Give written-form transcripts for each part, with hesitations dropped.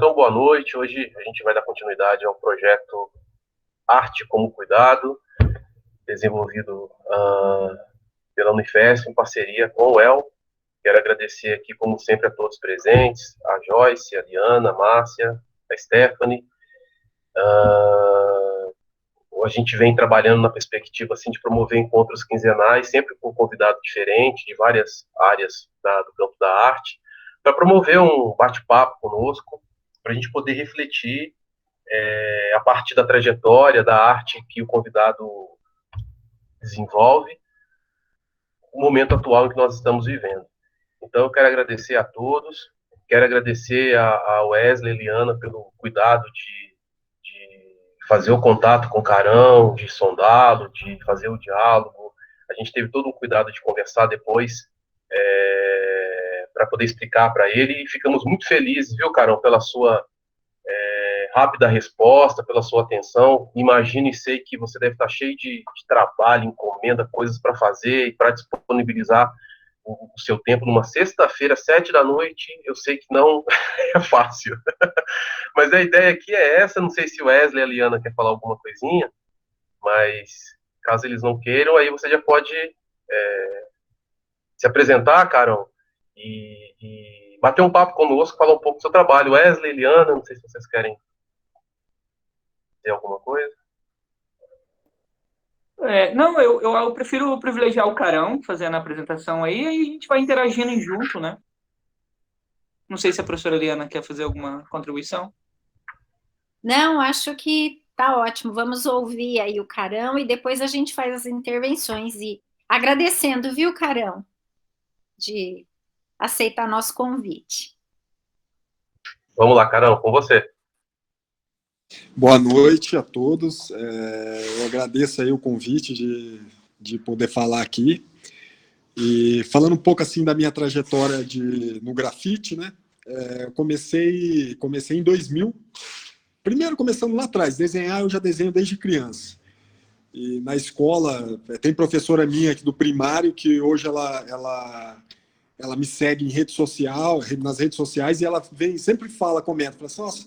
então boa noite. Hoje a gente vai dar continuidade ao projeto Arte como Cuidado, desenvolvido pela Unifesp em parceria com o El. Quero agradecer aqui, como sempre, a todos presentes, a Joyce, a Liana, a Márcia, a Stephanie. A gente vem trabalhando na perspectiva assim, de promover encontros quinzenais, sempre com um convidado diferente, de várias áreas do campo da arte, para promover um bate-papo conosco, para a gente poder refletir a partir da trajetória, da arte que o convidado desenvolve, o momento atual em que nós estamos vivendo. Então, eu quero agradecer a todos, quero agradecer a Wesley e Eliana pelo cuidado de fazer o contato com o Carão, de sondá-lo, de fazer o diálogo. A gente teve todo um cuidado de conversar depois para poder explicar para ele, e ficamos muito felizes, viu, Carão, pela sua rápida resposta, pela sua atenção. Imagino e sei que você deve estar cheio de trabalho, encomenda, coisas para fazer e para disponibilizar o seu tempo numa sexta-feira, 7 da noite. Eu sei que não é fácil. Mas a ideia aqui é essa. Não sei se o Wesley e a Liana quer falar alguma coisinha, mas caso eles não queiram, aí você já pode se apresentar, Carol, e bater um papo conosco, falar um pouco do seu trabalho. Wesley, Liana, não sei se vocês querem dizer alguma coisa. Não, eu prefiro privilegiar o Carão fazendo a apresentação aí a gente vai interagindo junto, né? Não sei se a professora Liana quer fazer alguma contribuição. Não, acho que tá ótimo. Vamos ouvir aí o Carão e depois a gente faz as intervenções. E agradecendo, viu, Carão, de aceitar nosso convite. Vamos lá, Carão, com você. Boa noite a todos. Eu agradeço aí o convite de poder falar aqui. E falando um pouco assim da minha trajetória no grafite, né? Eu comecei em 2000. Primeiro, começando lá atrás, desenhar eu já desenho desde criança. E na escola, tem professora minha aqui do primário, que hoje ela me segue em rede social, nas redes sociais, e ela comenta, fala assim, nossa,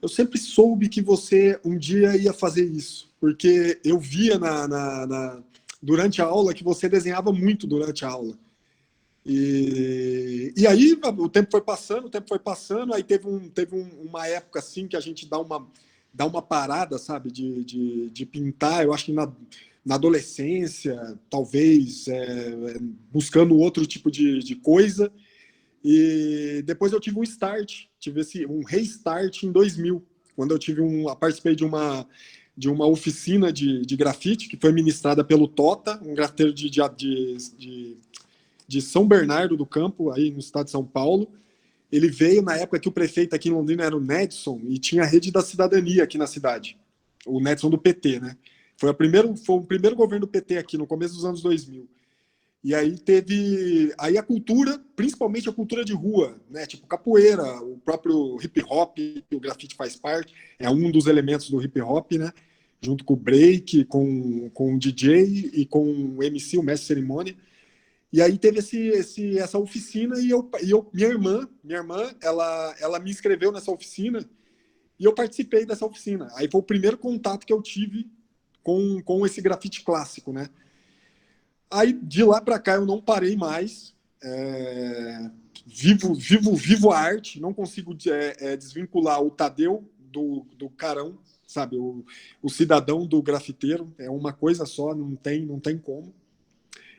eu sempre soube que você um dia ia fazer isso, porque eu via durante a aula que você desenhava muito durante a aula. E aí o tempo foi passando, aí teve uma época assim que a gente dá uma parada, sabe, de pintar. Eu acho que na adolescência, talvez, buscando outro tipo de coisa. E depois eu tive um start, um restart em 2000, quando eu participei de uma oficina de grafite que foi ministrada pelo Tota, um grafiteiro de São Bernardo do Campo, aí no estado de São Paulo. Ele veio na época que o prefeito aqui em Londrina era o Nedson e tinha a Rede da Cidadania aqui na cidade. O Nedson do PT, né? Foi o primeiro governo do PT aqui, no começo dos anos 2000. E aí a cultura, principalmente a cultura de rua, né? Tipo capoeira, o próprio hip hop, o grafite faz parte, é um dos elementos do hip hop, né? Junto com o break, com o DJ e com o MC, o mestre de cerimônia. E aí teve essa oficina e minha irmã, ela me inscreveu nessa oficina e eu participei dessa oficina. Aí foi o primeiro contato que eu tive com esse grafite clássico, né? Aí de lá para cá eu não parei mais. Vivo a arte, não consigo desvincular o Tadeu do Carão, sabe? O cidadão do grafiteiro, é uma coisa só, não tem como.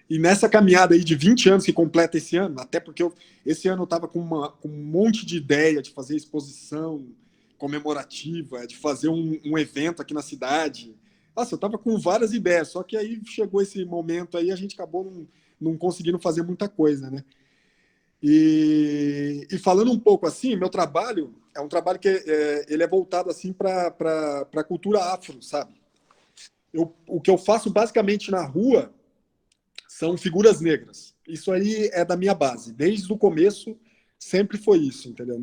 E nessa caminhada aí de 20 anos que completa esse ano, até porque esse ano eu estava com um monte de ideia de fazer exposição comemorativa, de fazer um evento aqui na cidade. Nossa, eu estava com várias ideias, só que aí chegou esse momento aí, a gente acabou não conseguindo fazer muita coisa, né? E falando um pouco assim, meu trabalho é um trabalho que ele é voltado assim para a cultura afro, sabe? O que eu faço basicamente na rua são figuras negras. Isso aí é da minha base. Desde o começo, sempre foi isso, entendeu?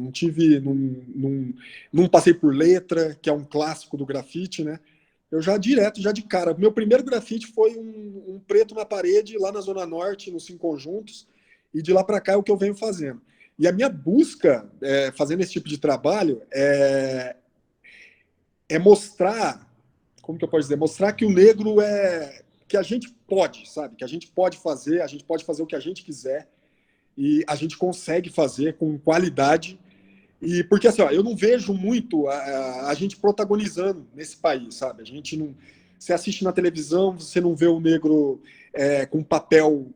Não passei por letra, que é um clássico do grafite, né? Eu já de cara. Meu primeiro grafite foi um preto na parede, lá na Zona Norte, nos 5 Conjuntos, e de lá para cá é o que eu venho fazendo. E a minha busca, fazendo esse tipo de trabalho, é mostrar, como que eu posso dizer? Mostrar que o negro que a gente pode, sabe? Que a gente pode fazer o que a gente quiser, e a gente consegue fazer com qualidade. E porque assim, ó, eu não vejo muito a gente protagonizando nesse país, sabe? A gente não. Você assiste na televisão, você não vê o negro com papel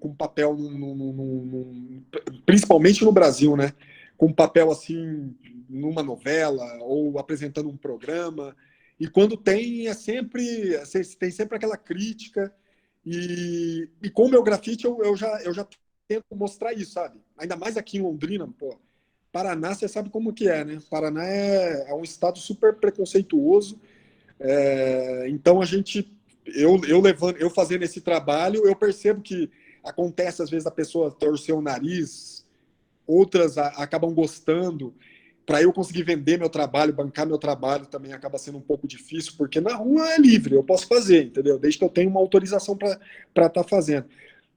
principalmente no Brasil, né? Com papel assim numa novela ou apresentando um programa. E quando tem, tem sempre aquela crítica. E com o meu grafite eu já tento mostrar isso, sabe? Ainda mais aqui em Londrina, pô. Paraná, você sabe como que é, né? Paraná é um estado super preconceituoso. Então eu fazendo esse trabalho, eu percebo que acontece às vezes a pessoa torcer o nariz, outras acabam gostando. Para eu conseguir vender meu trabalho, bancar meu trabalho, também acaba sendo um pouco difícil, porque na rua é livre, eu posso fazer, entendeu? Desde que eu tenha uma autorização para estar fazendo.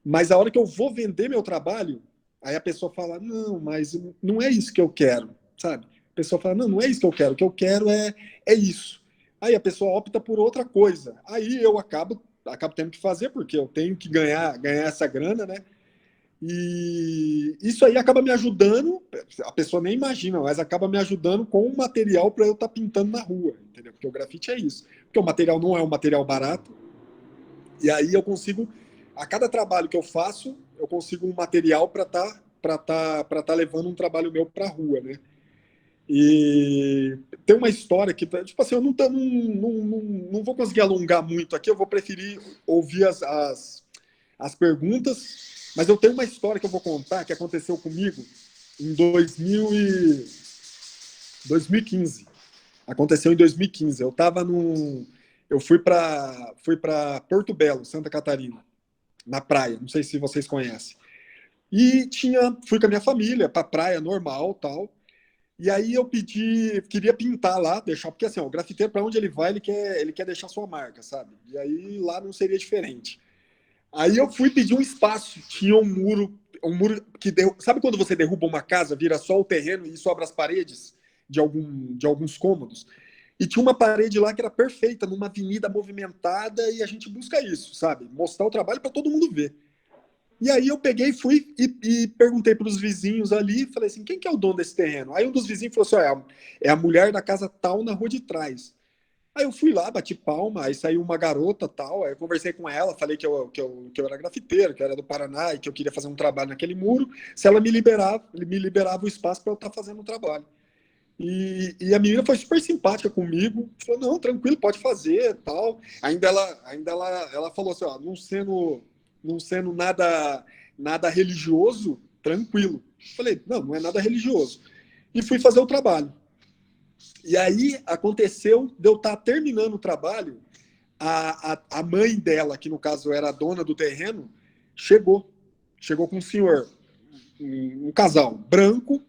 Mas a hora que eu vou vender meu trabalho, aí a pessoa fala, não, mas não é isso que eu quero, sabe? A pessoa fala, não, não é isso que eu quero, o que eu quero é isso. Aí a pessoa opta por outra coisa. Aí eu acabo tendo que fazer, porque eu tenho que ganhar essa grana, né? E isso aí acaba me ajudando, a pessoa nem imagina, mas acaba me ajudando com um material para eu estar pintando na rua, entendeu? Porque o grafite é isso. Porque o material não é um material barato, e aí eu consigo, a cada trabalho que eu faço, eu consigo um material para tá levando um trabalho meu para a rua, né? E tem uma história que, tipo assim, eu não vou conseguir alongar muito aqui, eu vou preferir ouvir as perguntas, mas eu tenho uma história que eu vou contar que aconteceu comigo em 2015. Aconteceu em 2015. Eu fui para Porto Belo, Santa Catarina, na praia. Não sei se vocês conhecem. E fui com a minha família para praia normal, tal. E aí eu queria pintar lá, deixar, porque assim, ó, o grafiteiro, para onde ele vai, ele quer deixar sua marca, sabe? E aí lá não seria diferente. Aí eu fui pedir um espaço, tinha um muro sabe quando você derruba uma casa, vira só o terreno e sobra as paredes de alguns cômodos? E tinha uma parede lá que era perfeita, numa avenida movimentada, e a gente busca isso, sabe? Mostrar o trabalho para todo mundo ver. E aí eu peguei, fui e perguntei para os vizinhos ali, falei assim, quem que é o dono desse terreno? Aí um dos vizinhos falou assim, é a mulher da casa tal na rua de trás. Aí eu fui lá, bati palma, aí saiu uma garota tal, aí eu conversei com ela, falei que eu era grafiteiro, que eu era do Paraná e que eu queria fazer um trabalho naquele muro, se ela me liberava o espaço para eu estar fazendo o trabalho. E a menina foi super simpática comigo, falou, não, tranquilo, pode fazer, tal. Ela falou assim, ó, não sendo nada religioso, tranquilo. Falei, não é nada religioso. E fui fazer o trabalho. E aí aconteceu de eu estar terminando o trabalho, a mãe dela, que no caso era a dona do terreno, chegou com um senhor, um casal branco,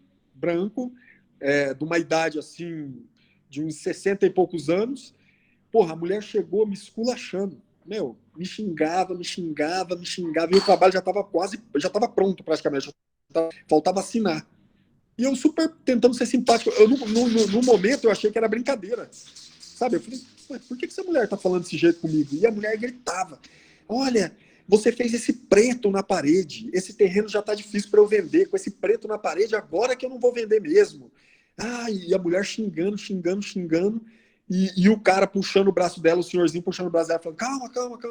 de uma idade assim, de uns 60 e poucos anos. Porra, a mulher chegou me esculachando. Meu, me xingava, e o trabalho já estava pronto praticamente. Faltava assinar. E eu super tentando ser simpático. No momento eu achei que era brincadeira. Sabe? Eu falei, por que essa mulher tá falando desse jeito comigo? E a mulher gritava: olha, você fez esse preto na parede. Esse terreno já tá difícil para eu vender. Com esse preto na parede, agora que eu não vou vender mesmo. E a mulher xingando. E o cara puxando o braço dela, o senhorzinho puxando o braço dela, falando, calma.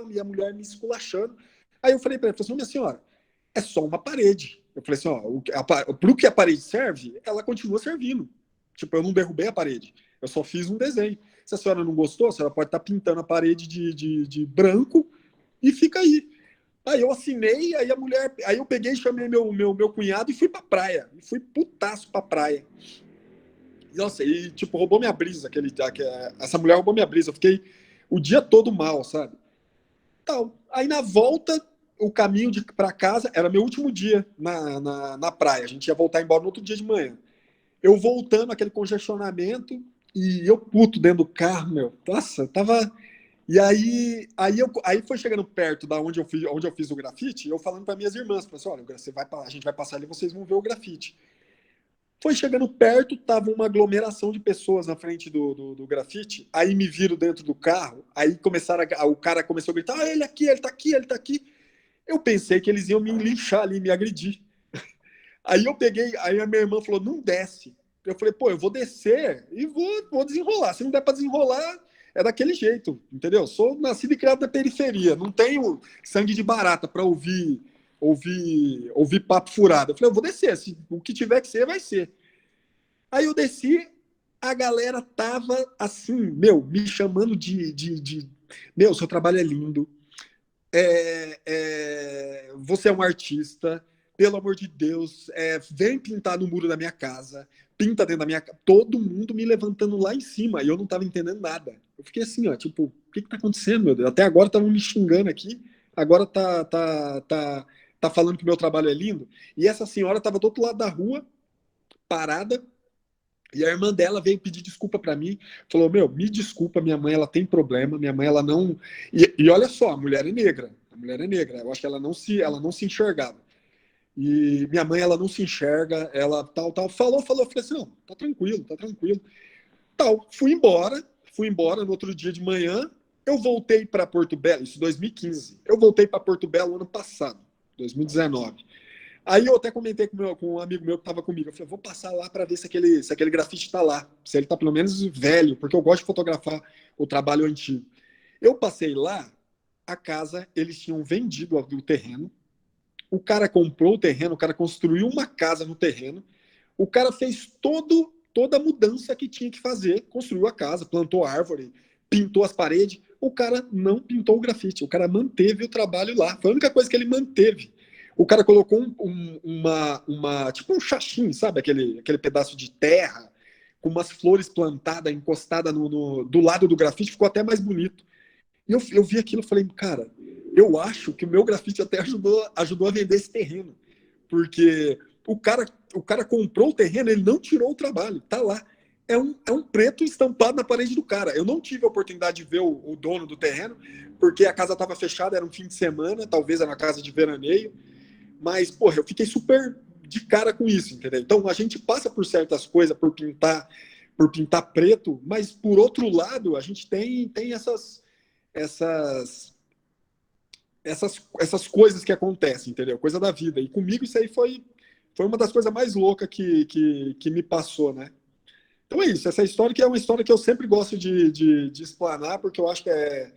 E a mulher me esculachando. Aí eu falei para ela, minha senhora, é só uma parede. Eu falei assim, pro que a parede serve, ela continua servindo. Tipo, eu não derrubei a parede. Eu só fiz um desenho. Se a senhora não gostou, a senhora pode estar pintando a parede de branco e fica aí. Aí eu assinei, aí eu peguei, chamei meu cunhado e fui pra praia. E fui putaço pra praia. Nossa, e tipo, roubou minha brisa. Essa mulher roubou minha brisa. Eu fiquei o dia todo mal, sabe? Tal. Aí na volta, o caminho para casa era meu último dia na praia. A gente ia voltar embora no outro dia de manhã. Eu voltando, aquele congestionamento, e eu puto dentro do carro, meu. Nossa, tava. E aí foi chegando perto da onde eu fiz o grafite, eu falando para minhas irmãs, falei assim, olha, a gente vai passar ali, vocês vão ver o grafite. Foi chegando perto, tava uma aglomeração de pessoas na frente do grafite, aí me viram dentro do carro, aí o cara começou a gritar, ele aqui, ele tá aqui, ele tá aqui. Eu pensei que eles iam me linchar ali, me agredir. Aí eu peguei, aí a minha irmã falou, não desce. Eu falei, pô, eu vou descer e vou desenrolar. Se não der pra desenrolar, é daquele jeito, entendeu? Sou nascido e criado na periferia, não tenho sangue de barata pra ouvir papo furado. Eu falei, eu vou descer, o que tiver que ser, vai ser. Aí eu desci, a galera tava assim, me chamando meu, seu trabalho é lindo, você é um artista, pelo amor de Deus, vem pintar no muro da minha casa, pinta dentro da minha casa, todo mundo me levantando lá em cima, e eu não tava entendendo nada. Eu fiquei assim, ó, tipo, o que tá acontecendo, meu Deus? Até agora estavam me xingando aqui, agora tá falando que meu trabalho é lindo, e essa senhora tava do outro lado da rua, parada, e a irmã dela veio pedir desculpa para mim, falou, meu, me desculpa, minha mãe, ela tem problema, minha mãe, ela não... E olha só, a mulher é negra, eu acho que ela não se enxergava. E minha mãe, ela não se enxerga, ela tal, falou, eu falei assim, não, tá tranquilo, tal, fui embora no outro dia de manhã, eu voltei para Porto Belo, isso em 2015, eu voltei para Porto Belo ano passado, 2019. Aí eu até comentei com um amigo meu que estava comigo. Eu falei, vou passar lá para ver se aquele grafite está lá. Se ele está pelo menos velho, porque eu gosto de fotografar o trabalho antigo. Eu passei lá, a casa, eles tinham vendido o terreno. O cara comprou o terreno, o cara construiu uma casa no terreno. O cara fez toda a mudança que tinha que fazer. Construiu a casa, plantou árvore, pintou as paredes. O cara não pintou o grafite. O cara manteve o trabalho lá. Foi a única coisa que ele manteve. O cara colocou tipo um xaxim, sabe? Aquele pedaço de terra com umas flores plantadas, encostadas do lado do grafite, ficou até mais bonito. E eu vi aquilo e falei, cara, eu acho que o meu grafite até ajudou a vender esse terreno. Porque o cara comprou o terreno, ele não tirou o trabalho, tá lá. É um preto estampado na parede do cara. Eu não tive a oportunidade de ver o dono do terreno, porque a casa estava fechada, era um fim de semana, talvez era uma casa de veraneio. Mas, porra, eu fiquei super de cara com isso, entendeu? Então, a gente passa por certas coisas, por pintar preto, mas, por outro lado, a gente tem essas, essas coisas que acontecem, entendeu? Coisa da vida. E comigo isso aí foi uma das coisas mais loucas que me passou, né? Então é isso. Essa história que é uma história que eu sempre gosto de explanar, porque eu acho que é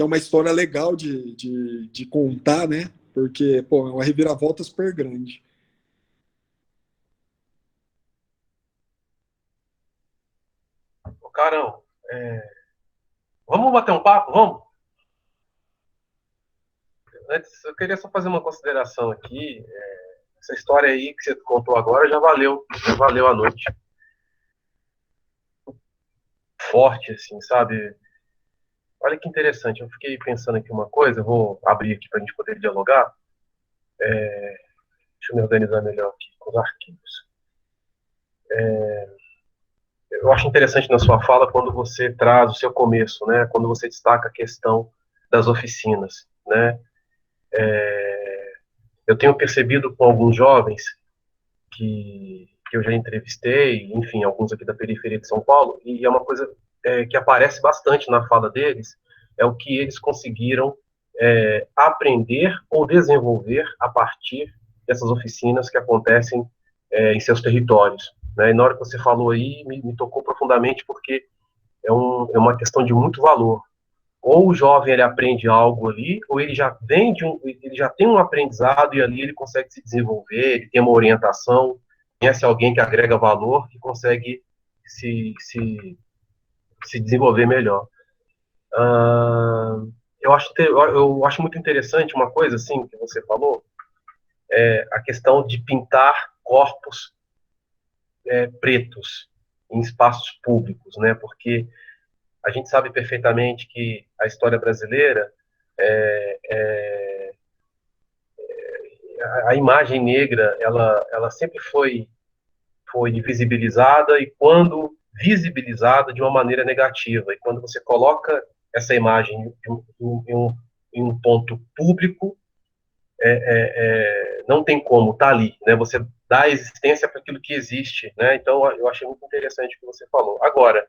uma história legal de contar, né? Porque, pô, é uma reviravolta super grande. Ô, Carão, vamos bater um papo? Vamos? Antes, eu queria só fazer uma consideração aqui. Essa história aí que você contou agora já valeu a noite. Forte, assim, sabe? Olha que interessante, eu fiquei pensando aqui uma coisa, eu vou abrir aqui para a gente poder dialogar. Deixa eu me organizar melhor aqui com os arquivos. Eu acho interessante na sua fala quando você traz o seu começo, né? Quando você destaca a questão das oficinas, né? Eu tenho percebido com alguns jovens que eu já entrevistei, enfim, alguns aqui da periferia de São Paulo, e é uma coisa que aparece bastante na fala deles, é o que eles conseguiram aprender ou desenvolver a partir dessas oficinas que acontecem em seus territórios. Né? E na hora que você falou aí, me tocou profundamente, porque é uma questão de muito valor. Ou o jovem ele aprende algo ali, ou ele já ele já tem um aprendizado e ali ele consegue se desenvolver, ele tem uma orientação, conhece alguém que agrega valor, que consegue se desenvolver melhor. Eu acho muito interessante uma coisa assim que você falou, a questão de pintar corpos pretos em espaços públicos, né? Porque a gente sabe perfeitamente que a história brasileira, a imagem negra, ela sempre foi visibilizada, e quando visibilizada de uma maneira negativa. E quando você coloca essa imagem em um ponto público, não tem como, tá ali, né? Você dar existência para aquilo que existe, né? Então, eu achei muito interessante o que você falou. Agora,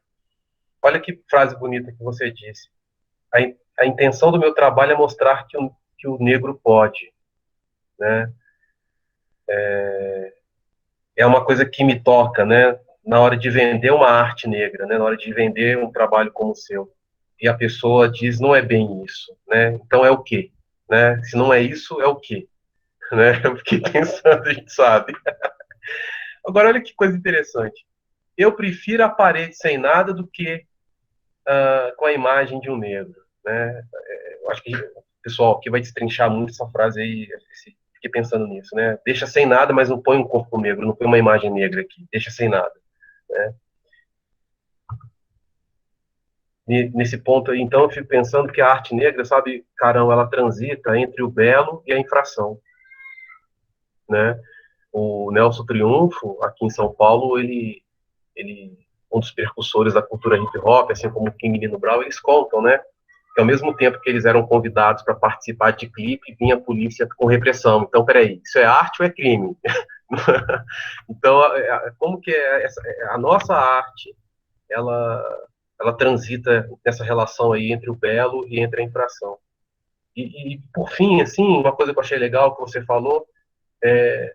olha que frase bonita que você disse. A intenção do meu trabalho é mostrar que o negro pode, né? É uma coisa que me toca, né? Na hora de vender uma arte negra, né? Na hora de vender um trabalho como o seu. E a pessoa diz, não é bem isso, né? Então é o quê? Né? Se não é isso, é o quê? Né? Eu fiquei pensando, a gente sabe. Agora, olha que coisa interessante. Eu prefiro a parede sem nada do que com a imagem de um negro, né? Eu acho que o pessoal aqui vai destrinchar muito essa frase aí, fiquei pensando nisso, né? Deixa sem nada, mas não põe um corpo negro, não põe uma imagem negra aqui, deixa sem nada, né? Nesse ponto aí, então, eu fico pensando que a arte negra, sabe, Carão, ela transita entre o belo e a infração, né? O Nelson Triunfo, aqui em São Paulo, ele um dos percussores da cultura hip hop, assim como o King Nino Brown, eles contam, né? Que ao mesmo tempo que eles eram convidados para participar de clipe, vinha a polícia com repressão. Então, peraí, isso é arte ou é crime? Então, como que a nossa arte, ela transita nessa relação aí entre o belo e entre a infração. E por fim, assim, uma coisa que eu achei legal que você falou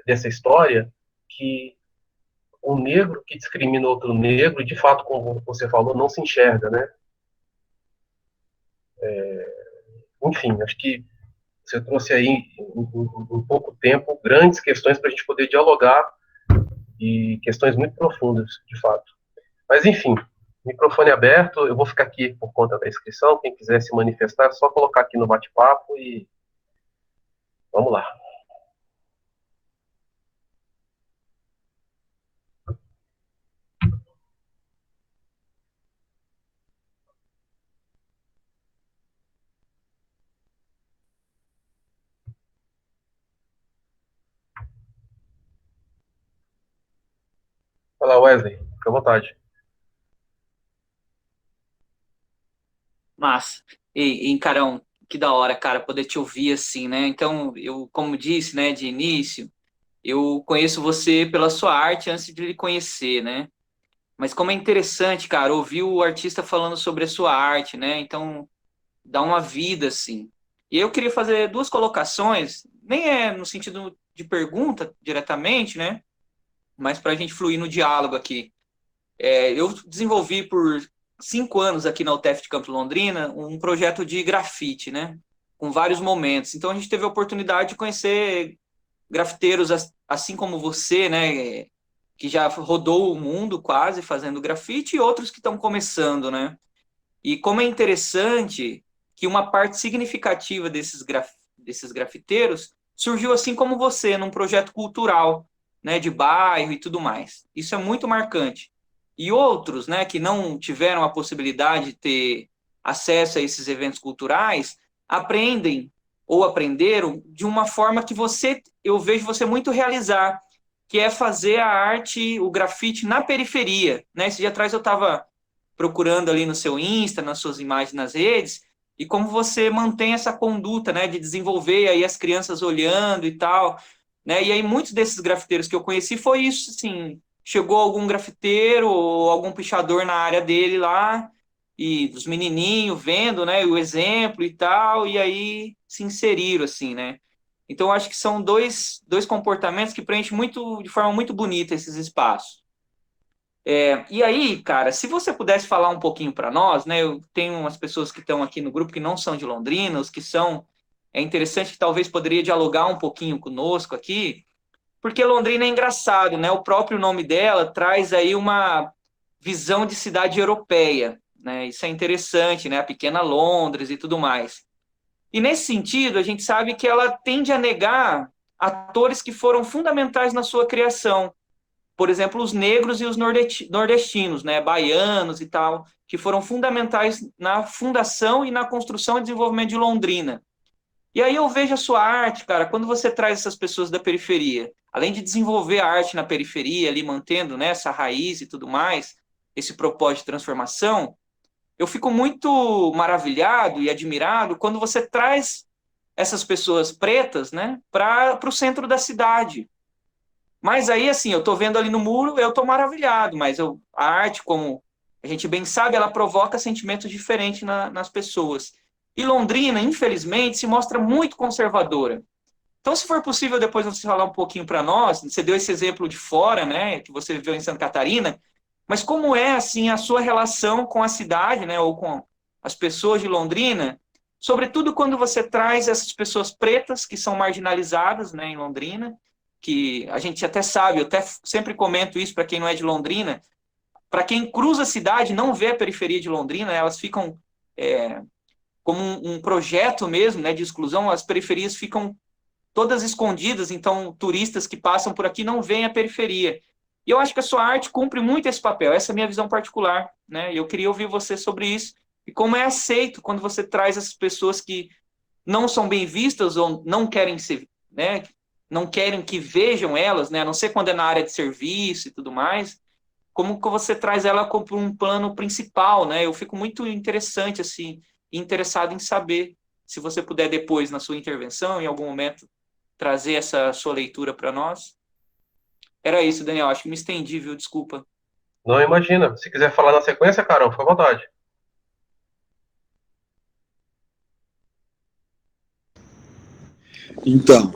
dessa história, que o negro que discrimina outro negro, de fato, como você falou, não se enxerga, né? Enfim, acho que você trouxe aí, em pouco tempo, grandes questões para a gente poder dialogar e questões muito profundas, de fato. Mas, enfim, microfone aberto, eu vou ficar aqui por conta da inscrição. Quem quiser se manifestar, é só colocar aqui no bate-papo e vamos lá. Fala, Wesley, fica à vontade. Massa. E Carão, que da hora, cara, poder te ouvir assim, né? Então, eu, como disse, né, de início, eu conheço você pela sua arte antes de lhe conhecer, né? Mas como é interessante, cara, ouvir o artista falando sobre a sua arte, né? Então, dá uma vida, assim. E eu queria fazer duas colocações, nem é no sentido de pergunta diretamente, né? Mas para a gente fluir no diálogo aqui. Eu desenvolvi por 5 anos aqui na UTF de Campo Londrina um projeto de grafite, né? Com vários momentos. Então a gente teve a oportunidade de conhecer grafiteiros assim como você, né? Que já rodou o mundo quase fazendo grafite e outros que estão começando, né? E como é interessante que uma parte significativa desses grafiteiros surgiu assim como você, num projeto cultural, né, de bairro e tudo mais. Isso é muito marcante. E outros, né, que não tiveram a possibilidade de ter acesso a esses eventos culturais, aprendem ou aprenderam de uma forma que eu vejo você muito realizar, que é fazer a arte, o grafite na periferia, né? Esse dia atrás eu estava procurando ali no seu Insta, nas suas imagens nas redes, e como você mantém essa conduta, né, de desenvolver aí as crianças olhando e tal, né? E aí muitos desses grafiteiros que eu conheci foi isso, assim, chegou algum grafiteiro ou algum pichador na área dele lá e os menininhos vendo, né, o exemplo e tal, e aí se inseriram assim, né? Então acho que são dois comportamentos que preenchem muito de forma muito bonita esses espaços. E aí, cara, se você pudesse falar um pouquinho para nós, né? Eu tenho umas pessoas que estão aqui no grupo que não são de Londrina, os que são, é interessante que talvez poderia dialogar um pouquinho conosco aqui, porque Londrina é engraçado, né? O próprio nome dela traz aí uma visão de cidade europeia, né? Isso é interessante, né? A pequena Londres e tudo mais. E nesse sentido, a gente sabe que ela tende a negar atores que foram fundamentais na sua criação, por exemplo, os negros e os nordestinos, né, baianos e tal, que foram fundamentais na fundação e na construção e desenvolvimento de Londrina. E aí eu vejo a sua arte, cara, quando você traz essas pessoas da periferia, além de desenvolver a arte na periferia, ali mantendo, né, essa raiz e tudo mais, esse propósito de transformação, eu fico muito maravilhado e admirado quando você traz essas pessoas pretas, né, para o centro da cidade. Mas aí, assim, eu tô vendo ali no muro, eu tô maravilhado, mas a arte, como a gente bem sabe, ela provoca sentimentos diferentes nas pessoas. E Londrina, infelizmente, se mostra muito conservadora. Então, se for possível, depois você falar um pouquinho para nós, você deu esse exemplo de fora, né, que você viveu em Santa Catarina, mas como é, assim, a sua relação com a cidade, né, ou com as pessoas de Londrina, sobretudo quando você traz essas pessoas pretas que são marginalizadas, né, em Londrina, que a gente até sabe, eu até sempre comento isso para quem não é de Londrina, para quem cruza a cidade não vê a periferia de Londrina, elas ficam como um projeto mesmo, né, de exclusão, as periferias ficam todas escondidas, então turistas que passam por aqui não veem a periferia. E eu acho que a sua arte cumpre muito esse papel, essa é a minha visão particular, né? E eu queria ouvir você sobre isso, e como é aceito quando você traz essas pessoas que não são bem vistas ou não querem ser, né? Não querem que vejam elas, né? A não ser quando é na área de serviço e tudo mais. Como que você traz ela como um plano principal, né? Eu fico muito interessante assim, interessado em saber se você puder depois na sua intervenção, em algum momento, trazer essa sua leitura para nós. Era isso, Daniel. Acho que me estendi, viu? Desculpa. Não, imagina. Se quiser falar na sequência, Carol, fica à vontade. Então,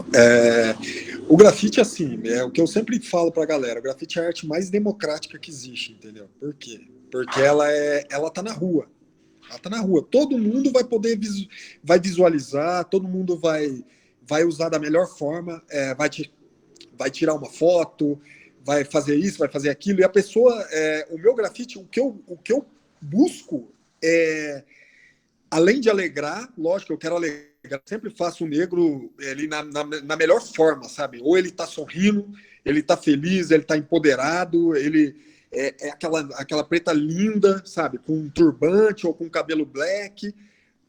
o grafite, assim, é o que eu sempre falo pra galera, o grafite é a arte mais democrática que existe, entendeu? Por quê? Porque ela tá na rua. Ela tá na rua. Todo mundo vai poder vai visualizar, todo mundo vai usar da melhor forma, vai tirar uma foto, vai fazer isso, vai fazer aquilo. E a pessoa, o meu grafite, o que eu busco é, além de alegrar, lógico, eu quero alegrar, sempre faço o negro ele na melhor forma, sabe? Ou ele tá sorrindo, ele tá feliz, ele tá empoderado, ele é aquela preta linda, sabe? Com um turbante ou com cabelo black.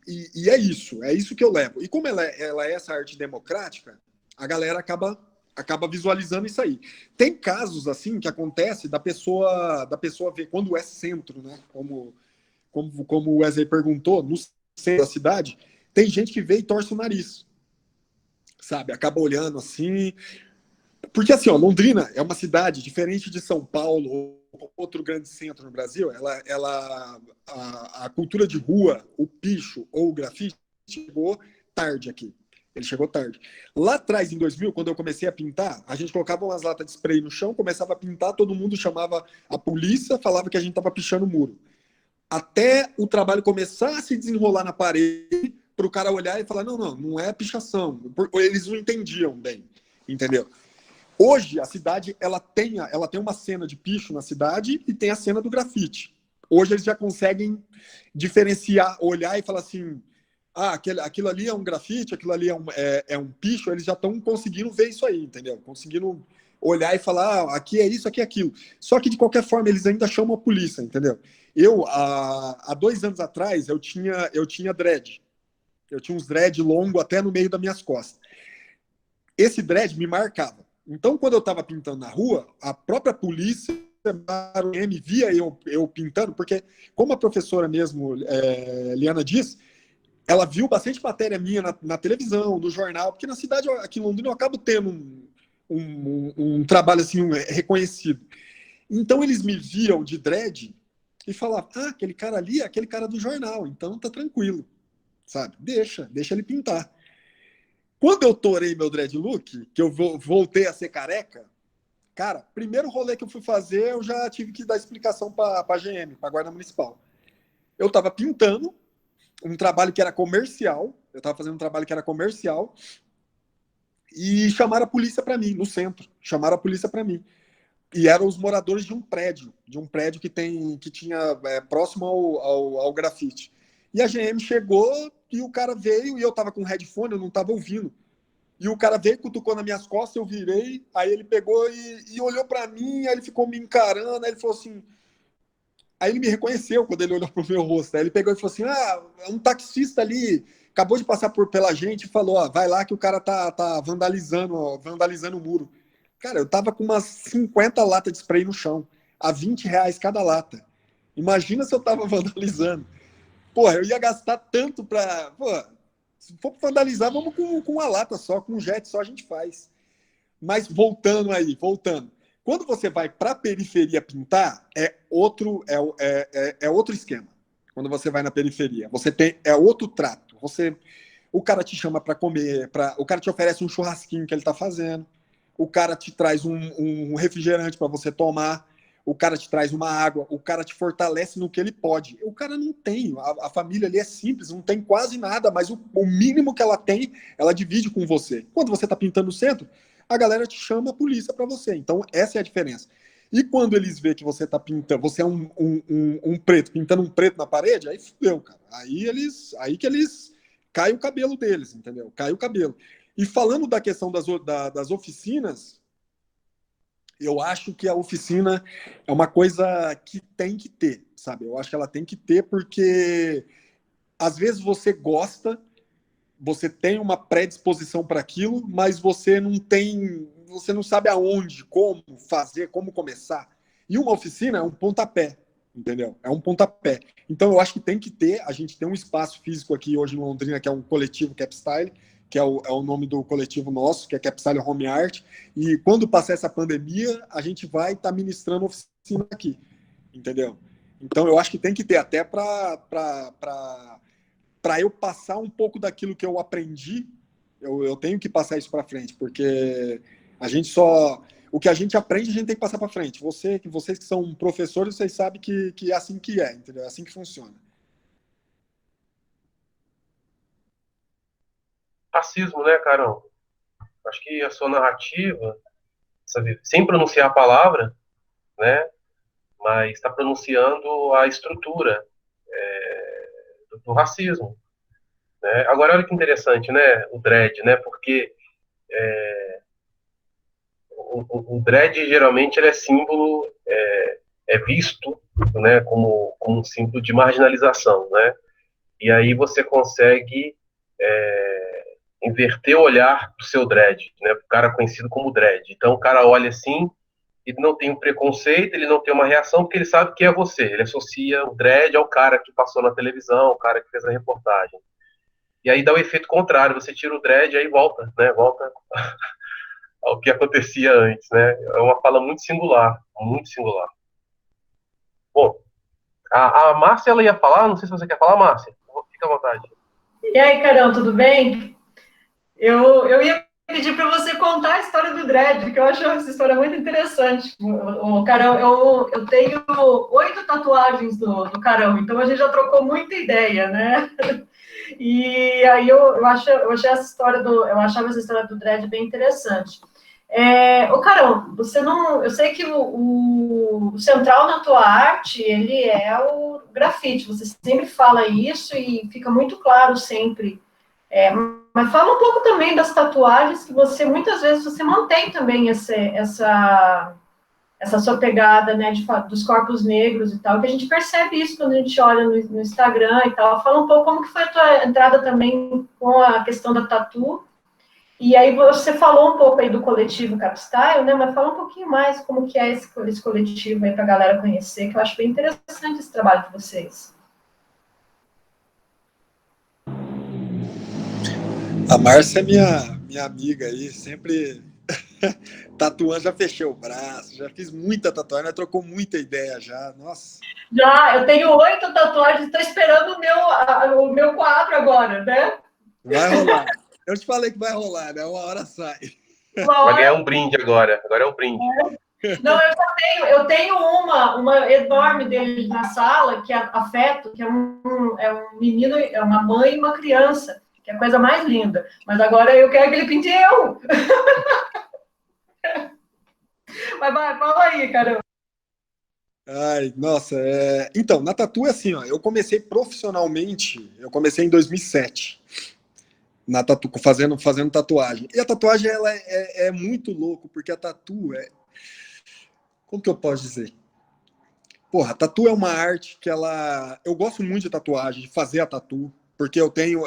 E é isso que eu levo. E como ela é essa arte democrática, a galera acaba visualizando isso aí. Tem casos assim que acontece da pessoa ver quando é centro, né? Como o Wesley perguntou, no centro da cidade, tem gente que vê e torce o nariz, sabe? Acaba olhando assim. Porque, assim, ó, Londrina é uma cidade diferente de São Paulo ou outro grande centro no Brasil. A cultura de rua, o picho ou o grafite chegou tarde aqui. Ele chegou tarde. Lá atrás, em 2000, quando eu comecei a pintar, a gente colocava umas latas de spray no chão, começava a pintar, todo mundo chamava a polícia, falava que a gente estava pichando o muro. Até o trabalho começar a se desenrolar na parede, para o cara olhar e falar, não é pichação. Eles não entendiam bem, entendeu? Hoje, a cidade ela tem uma cena de picho na cidade e tem a cena do grafite. Hoje eles já conseguem diferenciar, olhar e falar assim, aquilo ali é um grafite, aquilo ali é um picho, eles já estão conseguindo ver isso aí, entendeu? Conseguindo olhar e falar, aqui é isso, aqui é aquilo. Só que, de qualquer forma, eles ainda chamam a polícia, entendeu? Eu, há 2 anos atrás, eu tinha dread. Eu tinha uns dread longo até no meio das minhas costas. Esse dread me marcava. Então, quando eu estava pintando na rua, a própria polícia me via eu pintando, porque, como a professora mesmo, Liana, disse, ela viu bastante matéria minha na televisão, no jornal, porque na cidade, aqui em Londrina, eu acabo tendo um trabalho assim reconhecido. Então, eles me viam de dread e falavam, aquele cara ali é aquele cara do jornal, então tá tranquilo, sabe? Deixa ele pintar. Quando eu torei meu dread look, que eu voltei a ser careca, cara, primeiro rolê que eu fui fazer, eu já tive que dar explicação para a GM, para a Guarda Municipal. Eu estava pintando um trabalho que era comercial, e chamaram a polícia para mim, no centro. Chamaram a polícia para mim. E eram os moradores de um prédio que tinha próximo ao grafite. E a GM chegou e o cara veio, e eu estava com headphone, eu não estava ouvindo. E o cara veio, cutucou nas minhas costas, eu virei, aí ele pegou e olhou para mim, aí ele ficou me encarando, aí ele falou assim... Aí ele me reconheceu quando ele olhou pro meu rosto. Aí ele pegou e falou assim, um taxista ali acabou de passar pela gente e falou, vai lá que o cara tá vandalizando o muro. Cara, eu tava com umas 50 latas de spray no chão, a R$ 20 cada lata. Imagina se eu tava vandalizando. Porra, eu ia gastar tanto se for vandalizar, vamos com uma lata só, com um jet só a gente faz. Mas voltando. Quando você vai para a periferia pintar, é outro esquema. Quando você vai na periferia, é outro trato. O cara te chama para comer, o cara te oferece um churrasquinho que ele está fazendo, o cara te traz um refrigerante para você tomar, o cara te traz uma água, o cara te fortalece no que ele pode. O cara não tem, a família ali é simples, não tem quase nada, mas o mínimo que ela tem, ela divide com você. Quando você está pintando o centro, a galera te chama a polícia para você. Então, essa é a diferença. E quando eles veem que você está pintando, você é um preto, pintando um preto na parede, aí fudeu, cara. Aí que eles cai o cabelo deles, entendeu? Cai o cabelo. E falando da questão das oficinas, eu acho que a oficina é uma coisa que tem que ter, sabe? Eu acho que ela tem que ter porque às vezes você gosta, você tem uma predisposição para aquilo, mas você não sabe aonde, como fazer, como começar. E uma oficina é um pontapé, entendeu? É um pontapé. Então eu acho que tem que ter, a gente tem um espaço físico aqui hoje em Londrina, que é um coletivo Capstyle, que é o nome do coletivo nosso, que é Capstyle Home Art, e quando passar essa pandemia, a gente vai estar ministrando oficina aqui, entendeu? Então eu acho que tem que ter até para eu passar um pouco daquilo que eu aprendi, eu tenho que passar isso para frente, porque o que a gente aprende, a gente tem que passar para frente. Vocês que são professores, vocês sabem que é assim que é, entendeu? É assim que funciona. Racismo, né, Carol? Acho que a sua narrativa, sabe, sem pronunciar a palavra, né, mas está pronunciando a estrutura do racismo. Né? Agora, olha que interessante, né, o dread, né, porque o dread, geralmente, ele é símbolo, é visto, né, como um símbolo de marginalização, né, e aí você consegue inverter o olhar do seu dread, né, o cara conhecido como dread. Então, o cara olha assim, ele não tem um preconceito, ele não tem uma reação, porque ele sabe que é você. Ele associa o dread ao cara que passou na televisão, o cara que fez a reportagem. E aí dá o efeito contrário, você tira o dread e aí volta, né? Volta ao que acontecia antes, né? É uma fala muito singular, muito singular. Bom, a Márcia, ela ia falar, não sei se você quer falar, Márcia. Fica à vontade. E aí, Carol, tudo bem? Eu ia pedir para você contar a história do dread, que eu acho essa história muito interessante. Carol, eu tenho 8 tatuagens do Carol, então a gente já trocou muita ideia, né? E aí eu achava essa história do dread bem interessante. Carol, você não, eu sei que o central na tua arte, ele é o grafite, você sempre fala isso e fica muito claro sempre. Mas fala um pouco também das tatuagens que muitas vezes você mantém também essa sua pegada, né, dos corpos negros e tal, que a gente percebe isso quando a gente olha no Instagram e tal. Fala um pouco como que foi a tua entrada também com a questão da tatu. E aí você falou um pouco aí do coletivo Capstyle, né, mas fala um pouquinho mais como que é esse coletivo aí para a galera conhecer, que eu acho bem interessante esse trabalho de vocês. A Márcia é minha amiga aí, sempre tatuando, já fechei o braço, já fiz muita tatuagem, já trocou muita ideia já, nossa. Já, eu tenho 8 tatuagens, estou esperando o meu quadro agora, né? Vai rolar. Eu te falei que vai rolar, né? Uma hora sai. Vai ganhar um brinde agora é um brinde. Não, eu tenho uma enorme dele na sala, que é afeto, que é um menino, é uma mãe e uma criança, que é a coisa mais linda. Mas agora eu quero que ele pinte eu. Mas vai, fala aí, Carol. Ai, nossa, então, na tatu é assim, ó, eu comecei profissionalmente, eu comecei em 2007, na tatu, fazendo tatuagem. E a tatuagem, ela é muito louco, porque a tatu como que eu posso dizer? Porra, a tatu é uma arte que eu gosto muito de tatuagem, de fazer a tatu, porque eu tenho,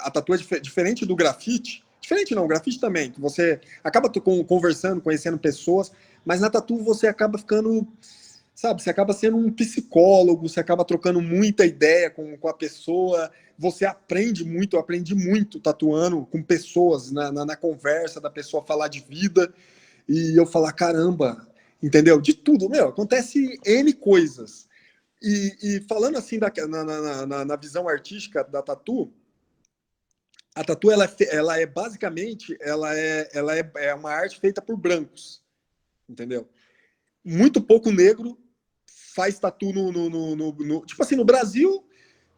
a tatu é diferente do grafite, diferente não, o grafite também, que você acaba conversando, conhecendo pessoas, mas na tatu você acaba ficando, sabe, você acaba sendo um psicólogo, você acaba trocando muita ideia com a pessoa, você aprende muito, eu aprendi muito tatuando com pessoas, na conversa da pessoa falar de vida. e eu falar, caramba, entendeu? De tudo, meu, acontece N coisas. E falando assim na visão artística da tatu, a tatu ela é basicamente é uma arte feita por brancos, entendeu? Muito pouco negro faz tatu tipo assim, no Brasil,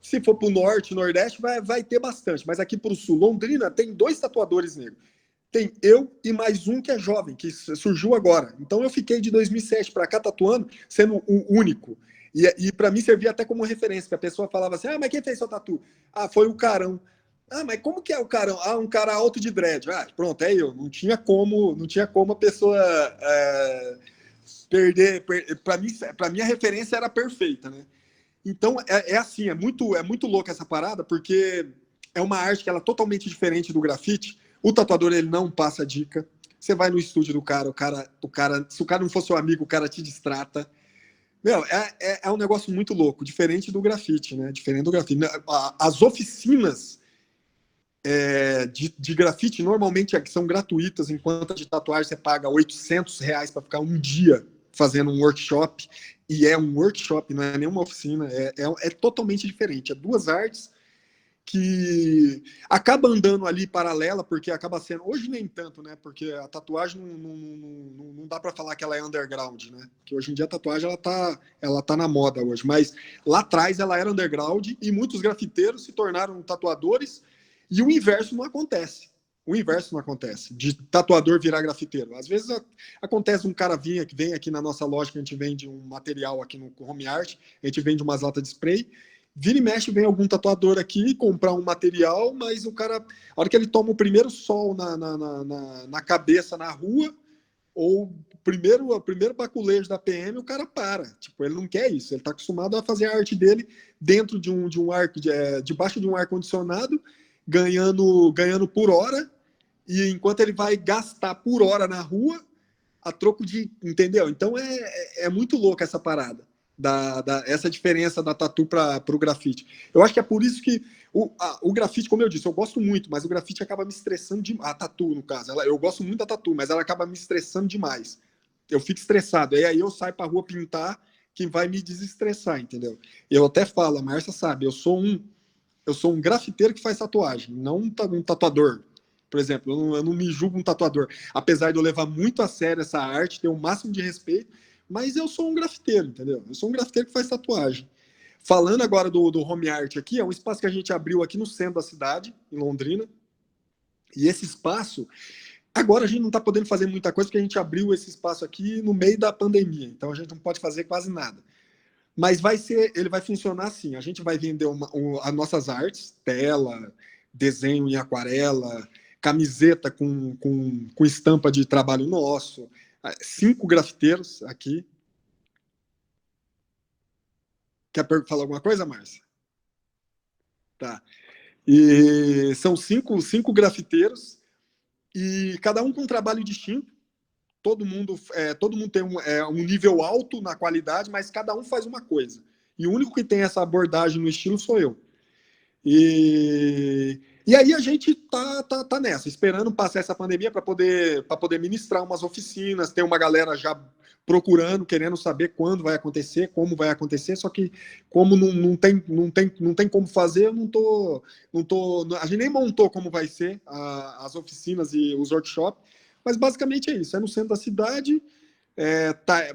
se for para o norte, nordeste, vai ter bastante, mas aqui para o sul, Londrina, tem 2 tatuadores negros. Tem eu e mais um que é jovem, que surgiu agora. Então eu fiquei de 2007 para cá tatuando, sendo o único. E para mim servia até como referência, que a pessoa falava assim, mas quem fez seu tatu? Foi o Carão. Mas como que é o Carão? Um cara alto de dread. Pronto, é eu. Não tinha como a pessoa perder. Para mim a referência era perfeita, né? Então é assim, é muito louco essa parada, porque é uma arte que ela é totalmente diferente do grafite. O tatuador ele não passa dica. Você vai no estúdio do cara, se o cara não for seu amigo, o cara te distrata. Meu, é um negócio muito louco, diferente do grafite, né? Diferente do grafite. As oficinas de grafite normalmente são gratuitas, enquanto a de tatuagem você paga R$ 800 para ficar um dia fazendo um workshop, e é um workshop, não é nenhuma oficina, é totalmente diferente. É 2 artes que acaba andando ali paralela, porque acaba sendo, hoje nem tanto, né? Porque a tatuagem não dá para falar que ela é underground, né? Que hoje em dia a tatuagem ela tá na moda hoje, mas lá atrás ela era underground e muitos grafiteiros se tornaram tatuadores e o inverso não acontece. O inverso não acontece, de tatuador virar grafiteiro. Às vezes acontece um cara que vem aqui na nossa loja, que a gente vende um material aqui no Home Art, a gente vende umas latas de spray, vira e mexe, vem algum tatuador aqui comprar um material, mas o cara, a hora que ele toma o primeiro sol na cabeça, na rua, ou o primeiro baculejo da PM, o cara para. Tipo, ele não quer isso. Ele está acostumado a fazer a arte dele dentro de um ar, debaixo de um ar-condicionado, ganhando por hora, e enquanto ele vai gastar por hora na rua, a troco de. Entendeu? Então é muito louco essa parada. Essa diferença da tatu para o grafite. Eu acho que é por isso que o grafite, como eu disse, eu gosto muito, mas o grafite acaba me estressando demais. A tatu, no caso. Eu gosto muito da tatu, mas ela acaba me estressando demais. Eu fico estressado. E aí eu saio para rua pintar, que vai me desestressar, entendeu? Eu até falo, a Márcia sabe, eu sou um grafiteiro que faz tatuagem, não um tatuador. Por exemplo, eu não me julgo um tatuador. Apesar de eu levar muito a sério essa arte, ter o máximo de respeito, mas eu sou um grafiteiro, entendeu? Eu sou um grafiteiro que faz tatuagem. Falando agora do Home Art aqui, é um espaço que a gente abriu aqui no centro da cidade, em Londrina. E esse espaço, agora a gente não está podendo fazer muita coisa, porque a gente abriu esse espaço aqui no meio da pandemia. Então a gente não pode fazer quase nada. Mas ele vai funcionar assim. A gente vai vender as nossas artes, tela, desenho em aquarela, camiseta com estampa de trabalho nosso, 5 grafiteiros aqui. Quer falar alguma coisa, Márcia? Tá. E são cinco grafiteiros, e cada um com um trabalho distinto. Todo mundo tem um nível alto na qualidade, mas cada um faz uma coisa. E o único que tem essa abordagem no estilo sou eu. E aí a gente tá nessa, esperando passar essa pandemia para poder ministrar umas oficinas. Tem uma galera já procurando, querendo saber quando vai acontecer, como vai acontecer, só que como não tem como fazer, eu a gente nem montou como vai ser as oficinas e os workshops, mas basicamente é isso, é no centro da cidade,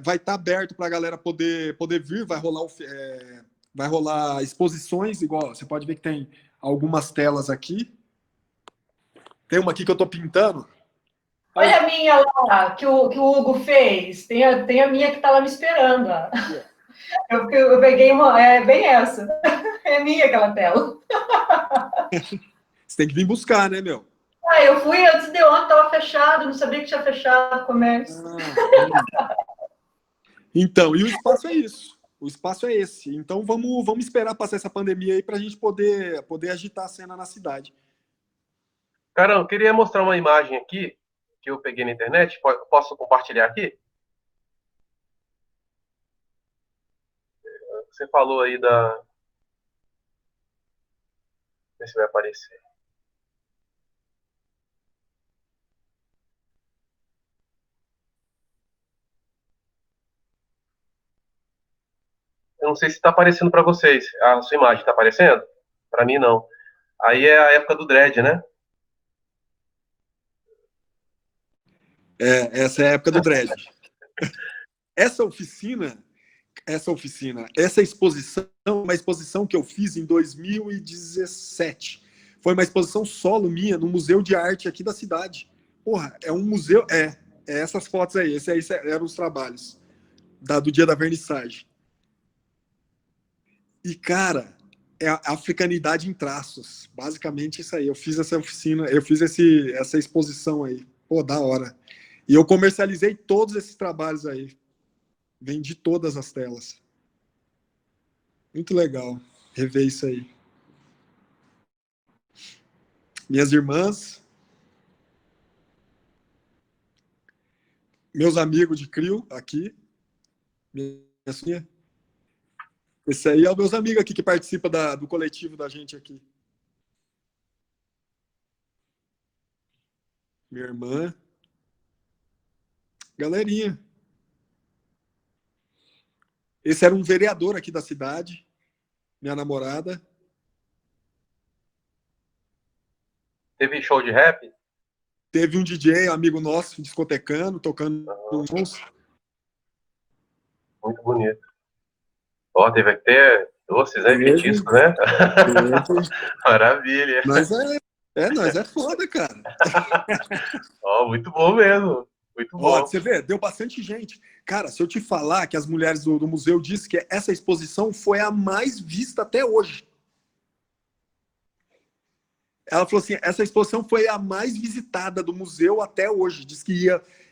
vai estar aberto para a galera poder vir, vai rolar exposições, igual você pode ver que tem algumas telas aqui. Tem uma aqui que eu estou pintando. Olha a minha lá, que o Hugo fez. Tem a minha que está lá me esperando. Ó. Eu peguei uma, bem essa. É minha aquela tela. Você tem que vir buscar, né, meu? Eu fui antes de ontem, estava fechado, não sabia que tinha fechado o comércio. Então, e o espaço é isso. O espaço é esse. Então, vamos esperar passar essa pandemia aí para a gente poder agitar a cena na cidade. Caramba, eu queria mostrar uma imagem aqui que eu peguei na internet. Posso compartilhar aqui? Você falou aí da. Ver se vai aparecer. Eu não sei se está aparecendo para vocês. A sua imagem está aparecendo? Para mim, não. Aí é a época do dread, né? Essa é a época do dread. Essa exposição, uma exposição que eu fiz em 2017. Foi uma exposição solo minha no Museu de Arte aqui da cidade. Porra, é um museu. É essas fotos aí. Esses aí eram os trabalhos do dia da vernissagem. E, cara, é a africanidade em traços. Basicamente isso aí. Eu fiz essa oficina, eu fiz essa exposição aí. Pô, da hora. E eu comercializei todos esses trabalhos aí. Vendi todas as telas. Muito legal rever isso aí. Minhas irmãs, meus amigos de CRIO aqui, minha. Esse aí é os meus amigos aqui que participam do coletivo da gente aqui. Minha irmã. Galerinha. Esse era um vereador aqui da cidade, minha namorada. Teve show de rap? Teve um DJ, amigo nosso, discotecando, tocando sons. Muito bonito. Ó, teve até doces, né? Petisco, né? Maravilha. Nós é foda, cara. Ó, muito bom mesmo. Muito bom. Ó, você vê, deu bastante gente. Cara, se eu te falar que as mulheres do museu dizem que essa exposição foi a mais vista até hoje. Ela falou assim, essa exposição foi a mais visitada do museu até hoje. Diz que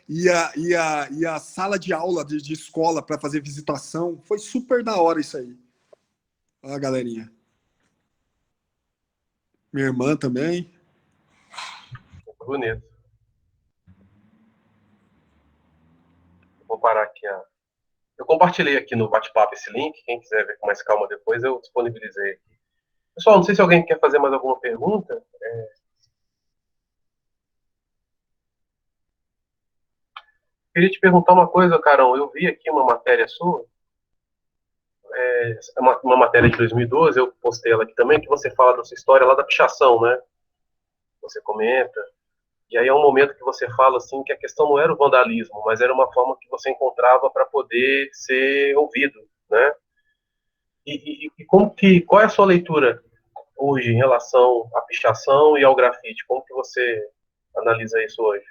ia sala de aula de escola para fazer visitação. Foi super da hora isso aí. Olha a galerinha. Minha irmã também. Muito bonito. Vou parar aqui. Eu compartilhei aqui no bate-papo esse link. Quem quiser ver com mais calma depois, eu disponibilizei aqui. Pessoal, não sei se alguém quer fazer mais alguma pergunta. Queria te perguntar uma coisa, Carol. Eu vi aqui uma matéria sua, uma matéria de 2012, eu postei ela aqui também, que você fala da sua história lá da pichação, né? Você comenta. E aí é um momento que você fala assim que a questão não era o vandalismo, mas era uma forma que você encontrava para poder ser ouvido, né? E qual é a sua leitura hoje em relação à pichação e ao grafite? Como que você analisa isso hoje?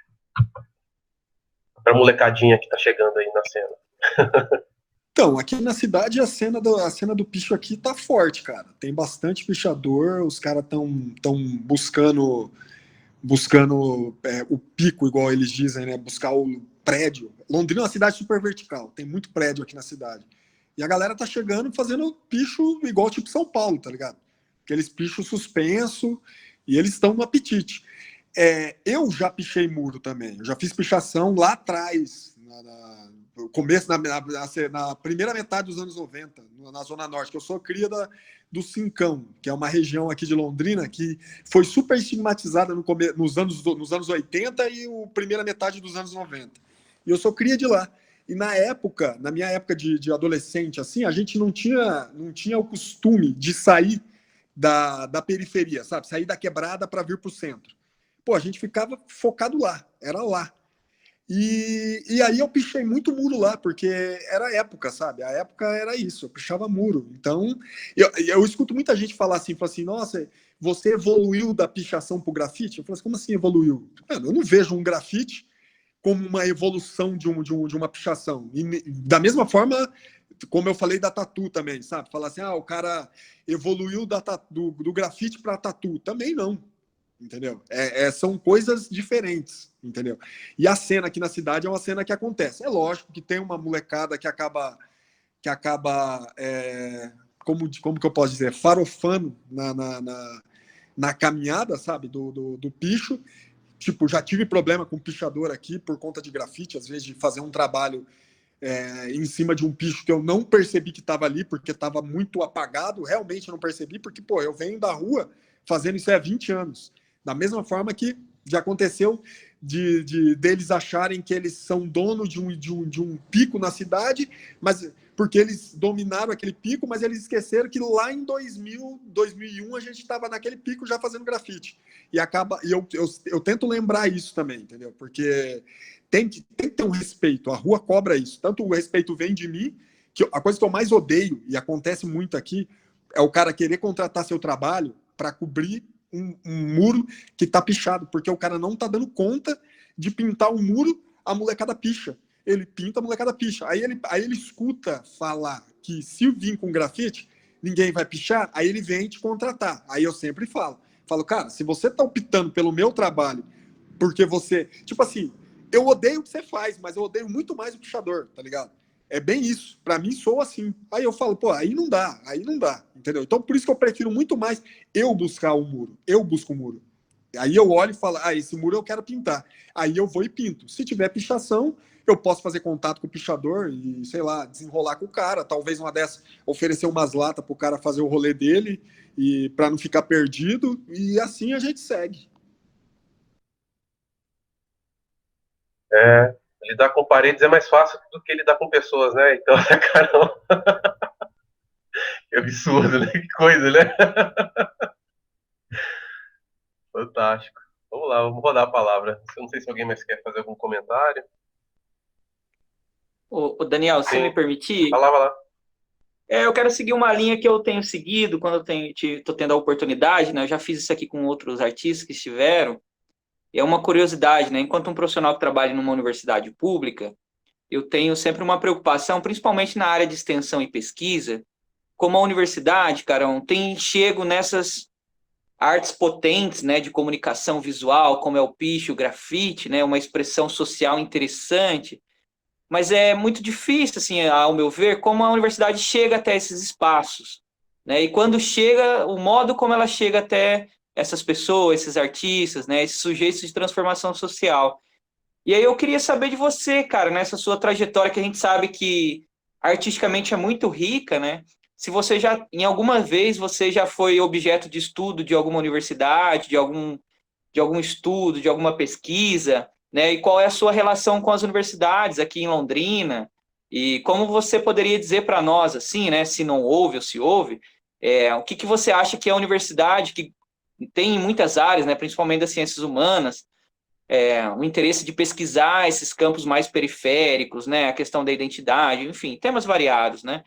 Para a molecadinha que está chegando aí na cena. Então, aqui na cidade a cena do picho aqui tá forte, cara. Tem bastante pichador, os caras tão buscando o pico, igual eles dizem, né? Buscar o prédio. Londrina é uma cidade super vertical, tem muito prédio aqui na cidade. E a galera tá chegando fazendo picho igual tipo São Paulo, tá ligado? Aqueles pichos suspenso, e eles estão no apetite. Eu já pichei muro também, eu já fiz pichação lá atrás, no começo, na primeira metade dos anos 90, na Zona Norte, que eu sou cria do Cincão, que é uma região aqui de Londrina que foi super estigmatizada nos anos 80 e a primeira metade dos anos 90. E eu sou cria de lá. E na minha época de adolescente, assim, a gente não tinha o costume de sair da periferia, sabe? Sair da quebrada para vir para o centro. Pô, a gente ficava focado lá, era lá. E aí eu pichei muito muro lá, porque era a época, sabe? A época era isso, eu pichava muro. Então, eu escuto muita gente falar assim, nossa, você evoluiu da pichação pro grafite? Eu falo assim, como assim evoluiu? Eu não vejo um grafite como uma evolução de uma pichação. E, da mesma forma, como eu falei da tatu também, sabe? Falar assim, o cara evoluiu do grafite para tatu. Também não. Entendeu? São coisas diferentes, entendeu? E a cena aqui na cidade é uma cena que acontece. É lógico que tem uma molecada que acaba como que eu posso dizer, farofando na caminhada, sabe, do picho. Tipo, já tive problema com pichador aqui por conta de grafite, às vezes de fazer um trabalho em cima de um picho que eu não percebi que estava ali, porque estava muito apagado, realmente não percebi, porque, pô, eu venho da rua fazendo isso há 20 anos. Da mesma forma que já aconteceu deles acharem que eles são donos de um pico na cidade, mas porque eles dominaram aquele pico, mas eles esqueceram que lá em 2000, 2001 a gente estava naquele pico já fazendo grafite. E eu tento lembrar isso também, entendeu? Porque tem que ter um respeito, a rua cobra isso. Tanto o respeito vem de mim, que a coisa que eu mais odeio, e acontece muito aqui, é o cara querer contratar seu trabalho para cobrir um muro que tá pichado, porque o cara não tá dando conta de pintar um muro, a molecada picha. Ele pinta, a molecada picha. Aí ele escuta falar que se vir com grafite, ninguém vai pichar, aí ele vem te contratar. Aí eu sempre falo, cara, se você tá optando pelo meu trabalho, porque você... Tipo assim, eu odeio o que você faz, mas eu odeio muito mais o pichador, tá ligado? É bem isso. Pra mim, sou assim. Aí eu falo, pô, aí não dá, entendeu? Então, por isso que eu prefiro muito mais eu buscar o muro. Eu busco o muro. Aí eu olho e falo, esse muro eu quero pintar. Aí eu vou e pinto. Se tiver pichação, eu posso fazer contato com o pichador e, sei lá, desenrolar com o cara. Talvez uma dessas oferecer umas latas pro cara fazer o rolê dele e para não ficar perdido. E assim a gente segue. Lidar com paredes é mais fácil do que lidar com pessoas, né? Então, caramba, que absurdo, né? Que coisa, né? Fantástico. Vamos lá, vamos rodar a palavra. Eu não sei se alguém mais quer fazer algum comentário. Ô, Daniel, se você me permitir, Vai lá. eu quero seguir uma linha que eu tenho seguido quando eu estou tendo a oportunidade, né? Eu já fiz isso aqui com outros artistas que estiveram. É uma curiosidade, né? Enquanto um profissional que trabalha numa universidade pública, eu tenho sempre uma preocupação, principalmente na área de extensão e pesquisa, como a universidade, Carão, tem enxergo nessas artes potentes, né, de comunicação visual, como é o picho, o grafite, né, uma expressão social interessante, mas é muito difícil, assim, ao meu ver, como a universidade chega até esses espaços, né, e quando chega, o modo como ela chega até essas pessoas, esses artistas, né, esses sujeitos de transformação social. E aí eu queria saber de você, cara, nessa sua trajetória que a gente sabe que artisticamente é muito rica, né? Se você já, em alguma vez, você já foi objeto de estudo de alguma universidade, de algum estudo, de alguma pesquisa, né? E qual é a sua relação com as universidades aqui em Londrina? E como você poderia dizer para nós, assim, né? Se não houve ou se houve, o que que você acha que é a universidade que tem em muitas áreas, né? Principalmente das ciências humanas, o interesse de pesquisar esses campos mais periféricos, né, a questão da identidade, enfim, temas variados, né?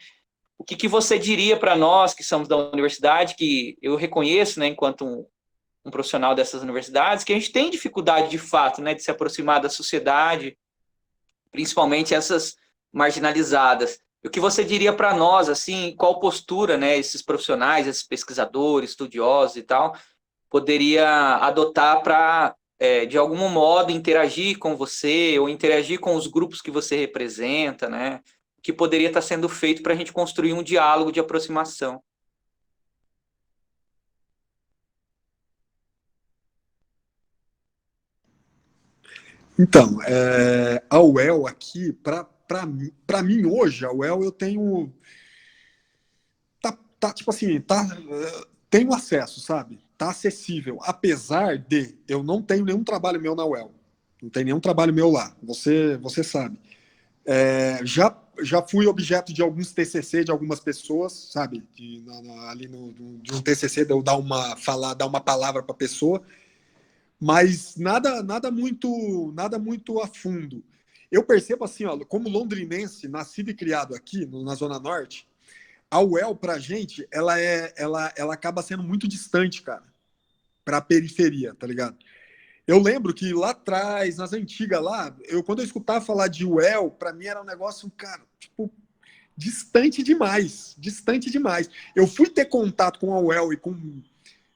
O que que você diria para nós que somos da universidade, que eu reconheço, né, enquanto um profissional dessas universidades, que a gente tem dificuldade de fato, né, de se aproximar da sociedade, principalmente essas marginalizadas. O que você diria para nós, assim, qual postura, né, esses profissionais, esses pesquisadores, estudiosos e tal, poderia adotar para, de algum modo, interagir com você ou interagir com os grupos que você representa, né? Que poderia estar sendo feito para a gente construir um diálogo de aproximação. Então, a UEL aqui, para mim hoje, a UEL eu tenho... tipo assim, tenho acesso, sabe? Tá acessível, apesar de eu não tenho nenhum trabalho meu na UEL. Não tem nenhum trabalho meu lá, você sabe. Já fui objeto de alguns TCC de algumas pessoas, sabe? Ali de um TCC, de eu dar uma palavra para a pessoa, mas nada muito a fundo. Eu percebo assim, ó, como londrinense, nascido e criado aqui na Zona Norte, a UEL, pra gente, ela acaba sendo muito distante, cara, pra periferia, tá ligado? Eu lembro que lá atrás, nas antigas lá, quando eu escutava falar de UEL, pra mim era um negócio, cara, tipo, distante demais, distante demais. Eu fui ter contato com a UEL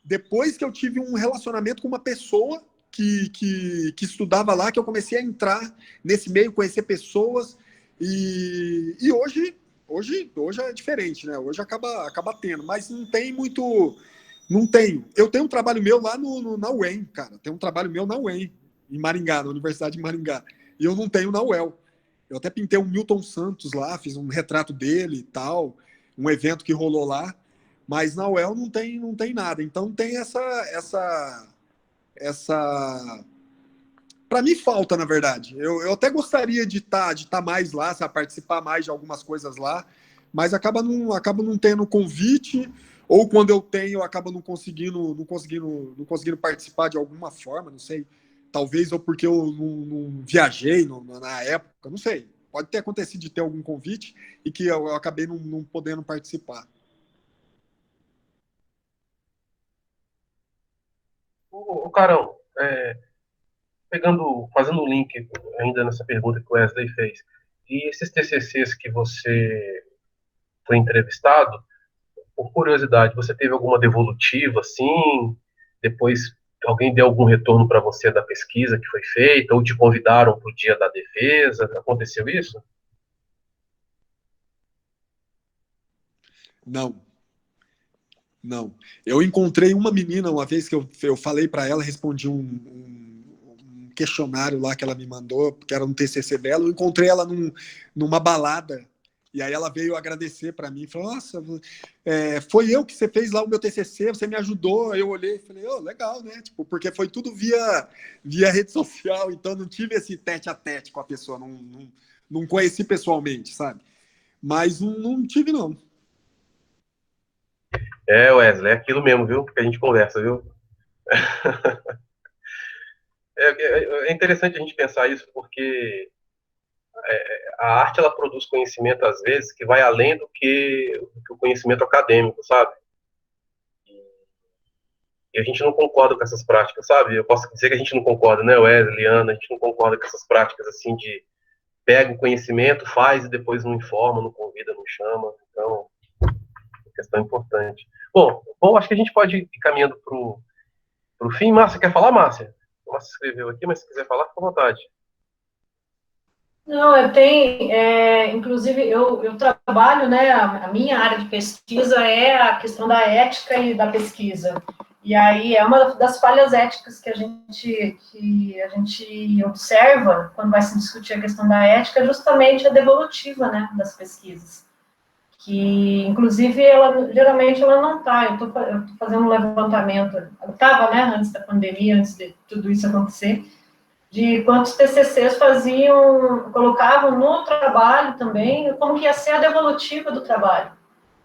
depois que eu tive um relacionamento com uma pessoa que estudava lá, que eu comecei a entrar nesse meio, conhecer pessoas, e hoje é diferente, né? Hoje acaba tendo, mas não tem muito. Não tenho. Eu tenho um trabalho meu lá na UEM, cara. Tem um trabalho meu na UEM, em Maringá, na Universidade de Maringá. E eu não tenho na UEL. Eu até pintei um Milton Santos lá, fiz um retrato dele e tal, um evento que rolou lá. Mas na UEL não tem nada. Então tem essa para mim falta, na verdade. Eu até gostaria de tá mais lá, sabe, participar mais de algumas coisas lá, mas acaba não tendo convite, ou quando eu tenho, eu acabo não conseguindo participar de alguma forma, não sei. Talvez ou porque eu não viajei na época, não sei. Pode ter acontecido de ter algum convite e que eu acabei não podendo participar. O Carão, fazendo o link ainda nessa pergunta que o Wesley fez, e esses TCCs que você foi entrevistado, por curiosidade, você teve alguma devolutiva, assim? Depois alguém deu algum retorno para você da pesquisa que foi feita, ou te convidaram para o dia da defesa? Aconteceu isso? Não, não. Eu encontrei uma menina uma vez que eu falei para ela, respondi um questionário lá que ela me mandou, que era um TCC dela. Eu encontrei ela numa balada. E aí ela veio agradecer para mim, falou, nossa, foi eu que você fez lá o meu TCC, você me ajudou. Aí eu olhei e falei, oh, legal, né? Tipo, porque foi tudo via rede social, então não tive esse tete a tete com a pessoa, não conheci pessoalmente, sabe? Mas não tive, não. Wesley, é aquilo mesmo, viu? Que a gente conversa, viu? É interessante a gente pensar isso, porque a arte ela produz conhecimento, às vezes, que vai além do que o conhecimento acadêmico, sabe? E a gente não concorda com essas práticas, sabe? Eu posso dizer que a gente não concorda, né, Wesley, Ana? A gente não concorda com essas práticas, assim, de pega o conhecimento, faz e depois não informa, não convida, não chama. Então, é uma questão importante. Bom, acho que a gente pode ir caminhando para o fim. Márcia, quer falar, Márcia? A Márcia escreveu aqui, mas se quiser falar, fica à vontade. Não, inclusive, eu trabalho, né, a minha área de pesquisa é a questão da ética e da pesquisa. E aí é uma das falhas éticas que a gente observa quando vai se discutir a questão da ética, justamente a devolutiva, né, das pesquisas. Que, inclusive, geralmente ela não está. Eu estou fazendo um levantamento, eu estava, né, antes da pandemia, antes de tudo isso acontecer, de quantos TCCs colocavam no trabalho também, como que ia ser a devolutiva do trabalho,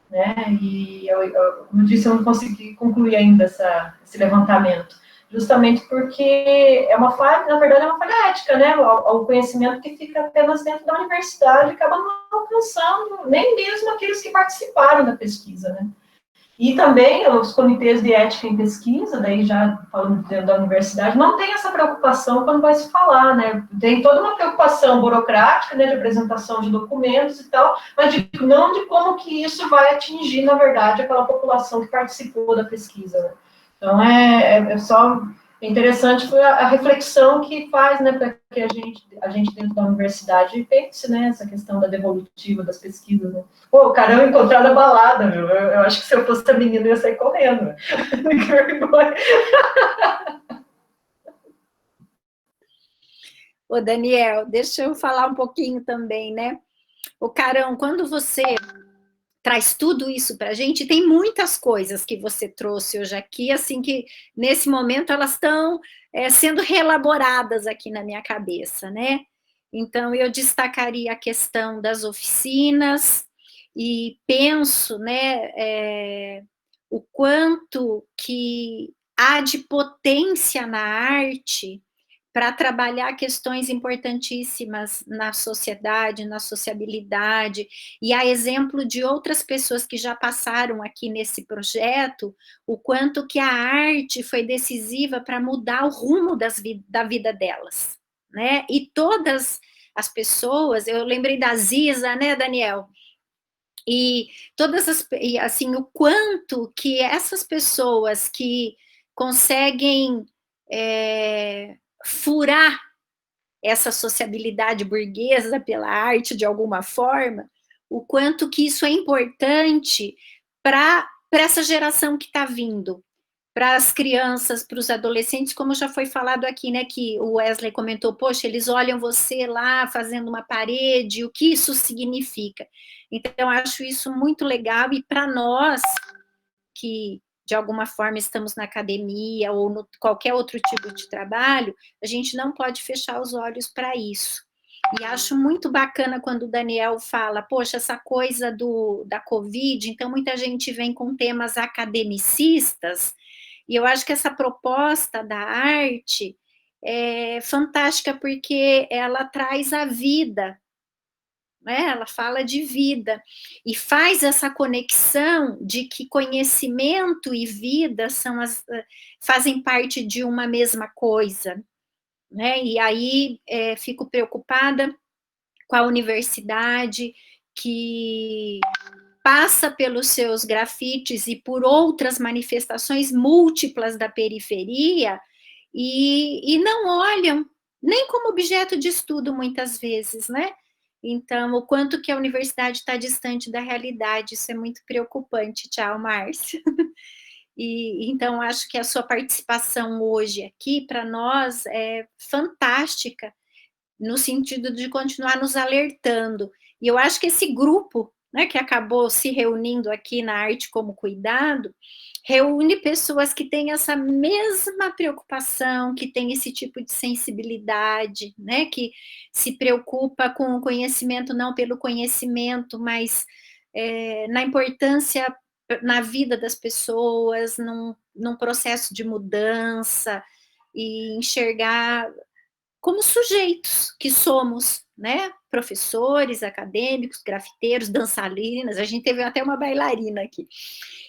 né? E, como eu disse, eu não consegui concluir ainda esse levantamento, justamente porque é uma falha, na verdade, é uma falha ética, né? O conhecimento que fica apenas dentro da universidade acaba não alcançando nem mesmo aqueles que participaram da pesquisa, né? E também os comitês de ética em pesquisa, daí já falando dentro da universidade, não tem essa preocupação quando vai se falar, né? Tem toda uma preocupação burocrática, né, de apresentação de documentos e tal, mas não de como que isso vai atingir, na verdade, aquela população que participou da pesquisa, né? Então, é interessante foi a reflexão que faz, né, para que a gente dentro da universidade pense, né, essa questão da devolutiva das pesquisas, né? Pô, o cara eu encontrei na balada, meu. Eu acho que se eu fosse a menina, eu ia sair correndo. Que vergonha. Ô, Daniel, deixa eu falar um pouquinho também, né? O Carão, quando você traz tudo isso para a gente, tem muitas coisas que você trouxe hoje aqui, assim, que nesse momento elas estão sendo reelaboradas aqui na minha cabeça, né? Então, eu destacaria a questão das oficinas e penso, né, o quanto que há de potência na arte para trabalhar questões importantíssimas na sociedade, na sociabilidade, e a exemplo de outras pessoas que já passaram aqui nesse projeto, o quanto que a arte foi decisiva para mudar o rumo da vida delas, né? E todas as pessoas, eu lembrei da Ziza, né, Daniel? E assim, o quanto que essas pessoas que conseguem furar essa sociabilidade burguesa pela arte de alguma forma, o quanto que isso é importante para essa geração que está vindo, para as crianças, para os adolescentes, como já foi falado aqui, né, que o Wesley comentou, poxa, eles olham você lá fazendo uma parede, o que isso significa? Então, eu acho isso muito legal, e para nós, que de alguma forma estamos na academia ou qualquer outro tipo de trabalho, a gente não pode fechar os olhos para isso. E acho muito bacana quando o Daniel fala, poxa, essa coisa da Covid, então muita gente vem com temas academicistas, e eu acho que essa proposta da arte é fantástica porque ela traz a vida, né? Ela fala de vida e faz essa conexão de que conhecimento e vida fazem parte de uma mesma coisa, né? E aí fico preocupada com a universidade que passa pelos seus grafites e por outras manifestações múltiplas da periferia e não olham nem como objeto de estudo muitas vezes, né? Então, o quanto que a universidade está distante da realidade, isso é muito preocupante. Tchau, Márcio. E então, acho que a sua participação hoje aqui, para nós, é fantástica, no sentido de continuar nos alertando. E eu acho que esse grupo, né, que acabou se reunindo aqui na Arte como Cuidado, reúne pessoas que têm essa mesma preocupação, que têm esse tipo de sensibilidade, né, que se preocupa com o conhecimento, não pelo conhecimento, mas na importância na vida das pessoas, num processo de mudança, e enxergar como sujeitos que somos, né? Professores, acadêmicos, grafiteiros, dançarinas, a gente teve até uma bailarina aqui.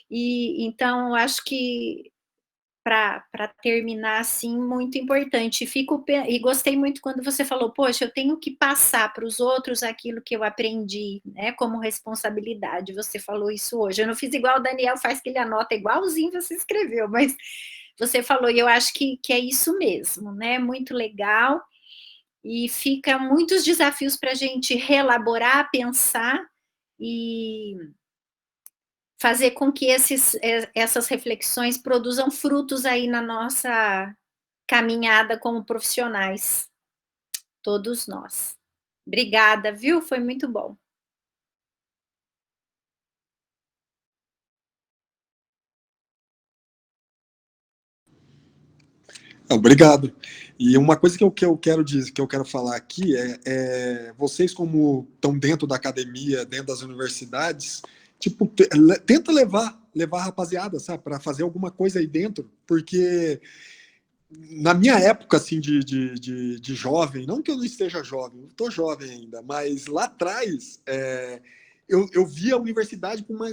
E então, acho que para terminar assim, muito importante. E gostei muito quando você falou, poxa, eu tenho que passar para os outros aquilo que eu aprendi, né? Como responsabilidade. Você falou isso hoje. Eu não fiz igual o Daniel faz, que ele anota igualzinho você escreveu, mas você falou, e eu acho que é isso mesmo, né? Muito legal. E fica muitos desafios para a gente reelaborar, pensar e fazer com que essas reflexões produzam frutos aí na nossa caminhada como profissionais, todos nós. Obrigada, viu? Foi muito bom. Obrigado. E uma coisa que eu quero dizer, que eu quero falar aqui vocês, como estão dentro da academia, dentro das universidades, tipo, tenta levar a rapaziada, sabe, para fazer alguma coisa aí dentro, porque na minha época, assim, de jovem, não que eu não esteja jovem, eu estou jovem ainda, mas lá atrás, eu via a universidade com uma...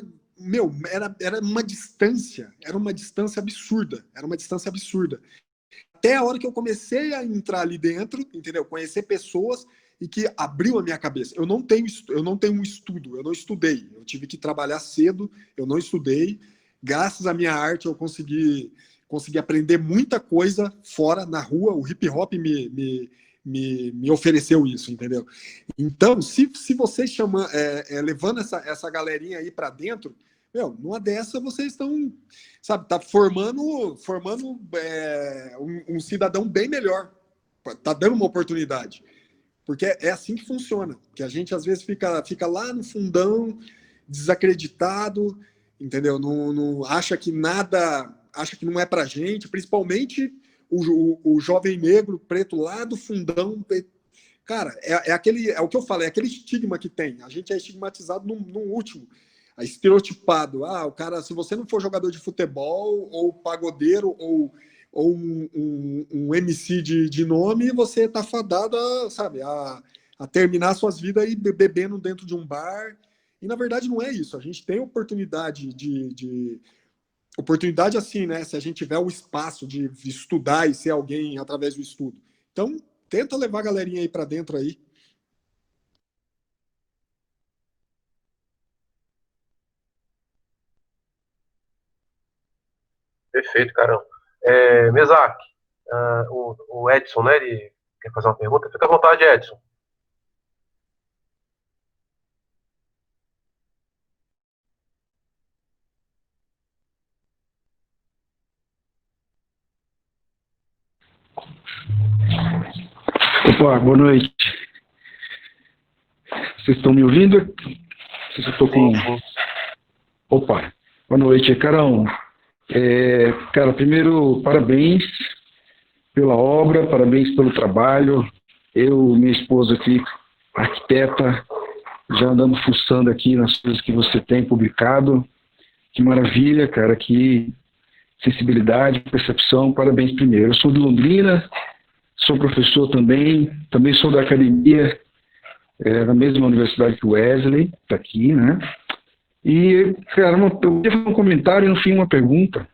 era uma distância absurda, até a hora que eu comecei a entrar ali dentro, entendeu? Conhecer pessoas e que abriu a minha cabeça. Eu não tenho um estudo, eu não estudei. Eu tive que trabalhar cedo, eu não estudei. Graças à minha arte, eu consegui aprender muita coisa fora, na rua. O hip hop me ofereceu isso, entendeu? Então, se vocês levando essa galerinha aí para dentro, numa dessa vocês estão, sabe, tá formando um cidadão bem melhor. Tá dando uma oportunidade. Porque é assim que funciona. Que a gente, às vezes, fica lá no fundão, desacreditado, entendeu? Não acha que nada... Acha que não é pra gente, principalmente o jovem negro, preto, lá do fundão. Cara, é o que eu falo, é aquele estigma que tem. A gente é estigmatizado no último. Estereotipado. O cara, se você não for jogador de futebol, ou pagodeiro, ou um MC de nome, você tá fadado a terminar suas vidas aí bebendo dentro de um bar. E, na verdade, não é isso. A gente tem oportunidade oportunidade assim, né? Se a gente tiver o espaço de estudar e ser alguém através do estudo. Então, tenta levar a galerinha aí para dentro aí. Perfeito, Carão. Mesac, o Edson, né? Ele quer fazer uma pergunta? Fica à vontade, Edson. Opa, boa noite. Vocês estão me ouvindo? Vocês estão com... Opa, boa noite, Carão. Cara, primeiro, parabéns pela obra, parabéns pelo trabalho. Eu, minha esposa aqui, arquiteta, já andamos fuçando aqui nas coisas que você tem publicado. Que maravilha, cara, que sensibilidade, percepção, parabéns primeiro. Eu sou de Londrina, sou professor também sou da academia, na mesma universidade que o Wesley, está aqui, né? E, cara, eu ia fazer um comentário e no fim uma pergunta.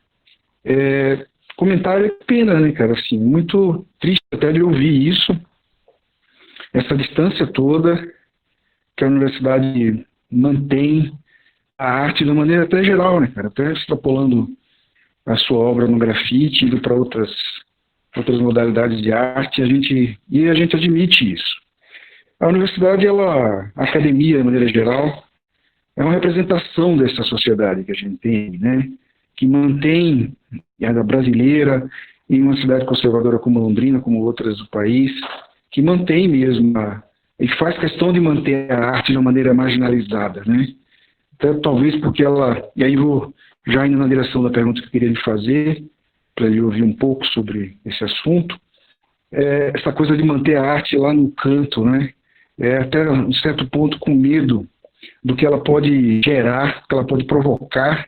Comentário é pena, né, cara, assim, muito triste até de ouvir isso, essa distância toda que a universidade mantém a arte de uma maneira até geral, né, cara, até extrapolando a sua obra no grafite, indo para outras modalidades de arte, a gente admite isso. A universidade, a academia, de maneira geral, é uma representação dessa sociedade que a gente tem, né, que mantém a brasileira em uma cidade conservadora como Londrina, como outras do país, que mantém mesmo, e faz questão de manter a arte de uma maneira marginalizada, né? Então, talvez porque e aí vou já indo na direção da pergunta que eu queria lhe fazer, para ele ouvir um pouco sobre esse assunto, essa coisa de manter a arte lá no canto, né? Até um certo ponto com medo do que ela pode gerar, que ela pode provocar,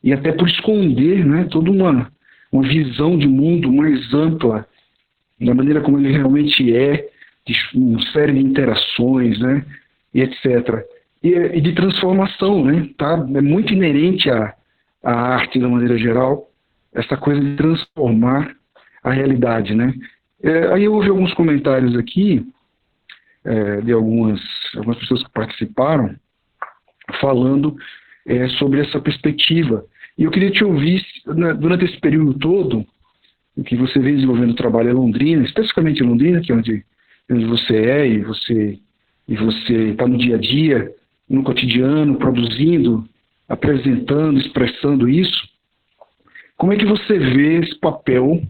e até por esconder, né, toda uma visão de mundo mais ampla, da maneira como ele realmente é, de uma série de interações, né, e etc. E de transformação, né, tá? É muito inerente à arte, de maneira geral, essa coisa de transformar a realidade, né. Aí eu ouvi alguns comentários aqui, de algumas pessoas que participaram, falando sobre essa perspectiva. E eu queria te ouvir, durante esse período todo, em que você vem desenvolvendo o trabalho em Londrina, especificamente em Londrina, que é onde você é, e você está no dia a dia, no cotidiano, produzindo, apresentando, expressando isso. Como é que você vê esse papel,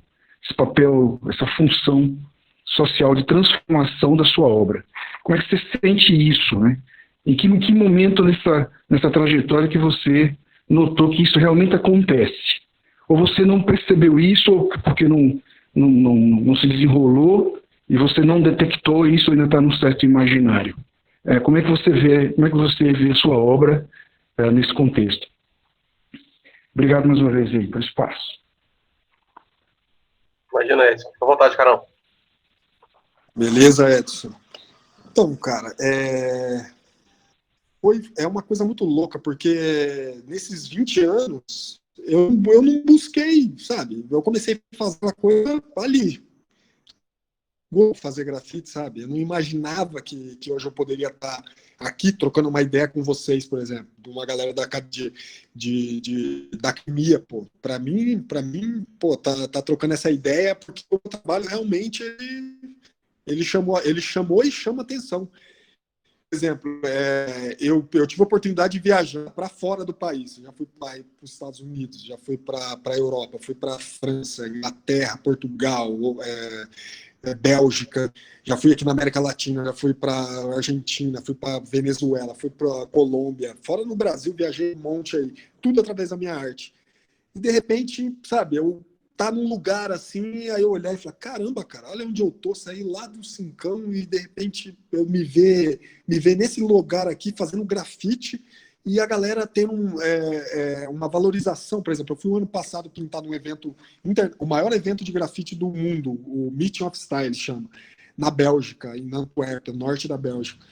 essa função social de transformação da sua obra? Como é que você sente isso, né? Em que momento nessa trajetória que você notou que isso realmente acontece? Ou você não percebeu isso, ou porque não se desenrolou e você não detectou isso, ainda está num certo imaginário? Como é que você vê a sua obra nesse contexto? Obrigado mais uma vez aí pelo espaço. Imagina, Edson. Fica à vontade, Carol. Beleza, Edson. Então, cara, é uma coisa muito louca, porque nesses 20 anos eu não busquei, sabe? Eu comecei a fazer uma coisa ali. Vou fazer grafite, sabe? Eu não imaginava que hoje eu poderia estar aqui trocando uma ideia com vocês, por exemplo, de uma galera da academia, pô. Para mim, pô, tá trocando essa ideia porque o trabalho realmente ele chamou e chama atenção. Por exemplo, eu tive a oportunidade de viajar para fora do país. Já fui para os Estados Unidos, já fui para a Europa, fui para a França, Inglaterra, Portugal, Bélgica, já fui aqui na América Latina, já fui para Argentina, fui para Venezuela, fui para Colômbia. Fora no Brasil, viajei um monte aí, tudo através da minha arte. E de repente, sabe, eu tá num lugar assim, aí eu olhar e falar, caramba, cara, olha onde eu tô, saí lá do Cincão e de repente eu me ver nesse lugar aqui fazendo grafite e a galera tendo uma valorização. Por exemplo, eu fui o ano passado pintar num evento, o maior evento de grafite do mundo, o Meeting of Style chama, na Bélgica, em Antwerp, norte da Bélgica.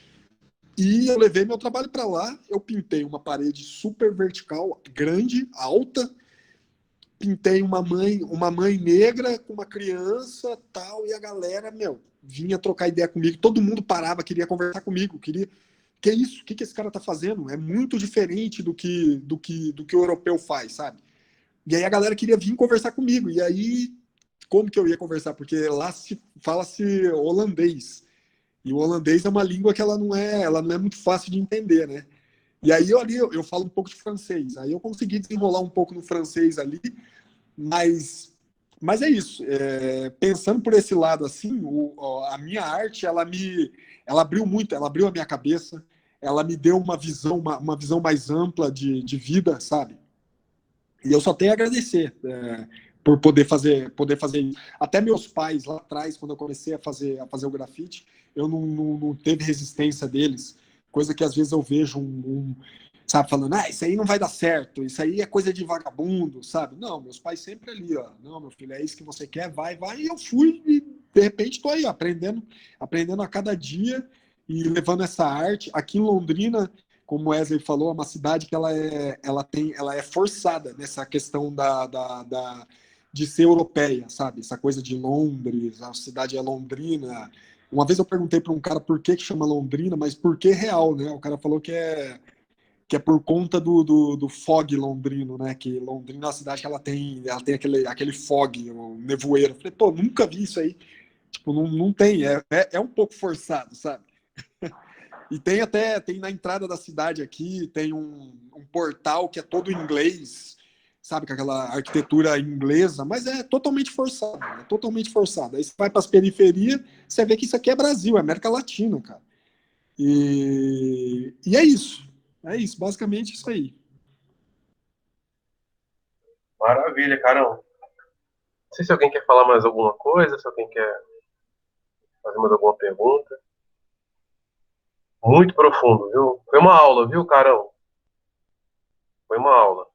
E eu levei meu trabalho para lá, eu pintei uma parede super vertical, grande, alta, pintei uma mãe negra com uma criança, tal, e a galera, vinha trocar ideia comigo, todo mundo parava, queria conversar comigo, que isso? O que esse cara tá fazendo? É muito diferente do que o europeu faz, sabe? E aí a galera queria vir conversar comigo, e aí, como que eu ia conversar? Porque lá fala-se holandês, e o holandês é uma língua que ela não é muito fácil de entender, né? E aí eu falo um pouco de francês. Aí eu consegui desenrolar um pouco no francês ali, mas é isso. Pensando por esse lado assim, a minha arte, ela abriu muito, ela abriu a minha cabeça, ela me deu uma visão mais ampla de vida, sabe? E eu só tenho a agradecer por poder fazer isso. Até meus pais, lá atrás, quando eu comecei a fazer o grafite, eu não teve resistência deles, coisa que às vezes eu vejo sabe, falando, isso aí não vai dar certo, isso aí é coisa de vagabundo, sabe? Não, meus pais sempre ali, ó, não, meu filho, é isso que você quer, vai, e eu fui, e de repente tô aí, aprendendo a cada dia, e levando essa arte. Aqui em Londrina, como o Wesley falou, é uma cidade que ela é forçada nessa questão de ser europeia, sabe? Essa coisa de Londres, a cidade é Londrina. Uma vez eu perguntei para um cara por que chama Londrina, mas por que real, né? O cara falou que é por conta do fog londrino, né? Que Londrina é uma cidade que ela tem aquele fog, o nevoeiro. Eu falei, pô, nunca vi isso aí. Tipo, não tem, é um pouco forçado, sabe? E tem na entrada da cidade aqui, tem um portal que é todo em inglês, sabe, com aquela arquitetura inglesa, mas é totalmente forçado, Aí você vai para as periferias, você vê que isso aqui é Brasil, é América Latina, cara. E é isso, basicamente isso aí. Maravilha, Carão. Não sei se alguém quer falar mais alguma coisa, se alguém quer fazer mais alguma pergunta. Muito profundo, viu? Foi uma aula, viu, Carão? Foi uma aula.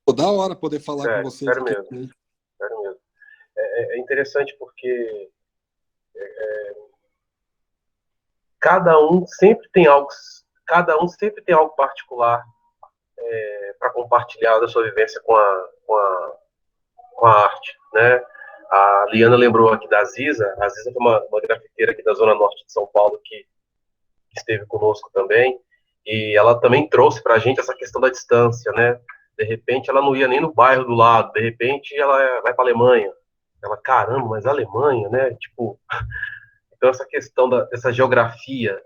Pô, da hora poder falar com vocês sério aqui. Mesmo, sério mesmo. É interessante porque cada um sempre tem algo particular para compartilhar da sua vivência com a arte, né? A Liana lembrou aqui da Ziza. A Ziza foi uma grafiteira aqui da Zona Norte de São Paulo que esteve conosco também, e ela também trouxe para a gente essa questão da distância, né? De repente ela não ia nem no bairro do lado, de repente ela vai para a Alemanha. Ela, caramba, mas a Alemanha, né? Tipo, então essa questão dessa geografia,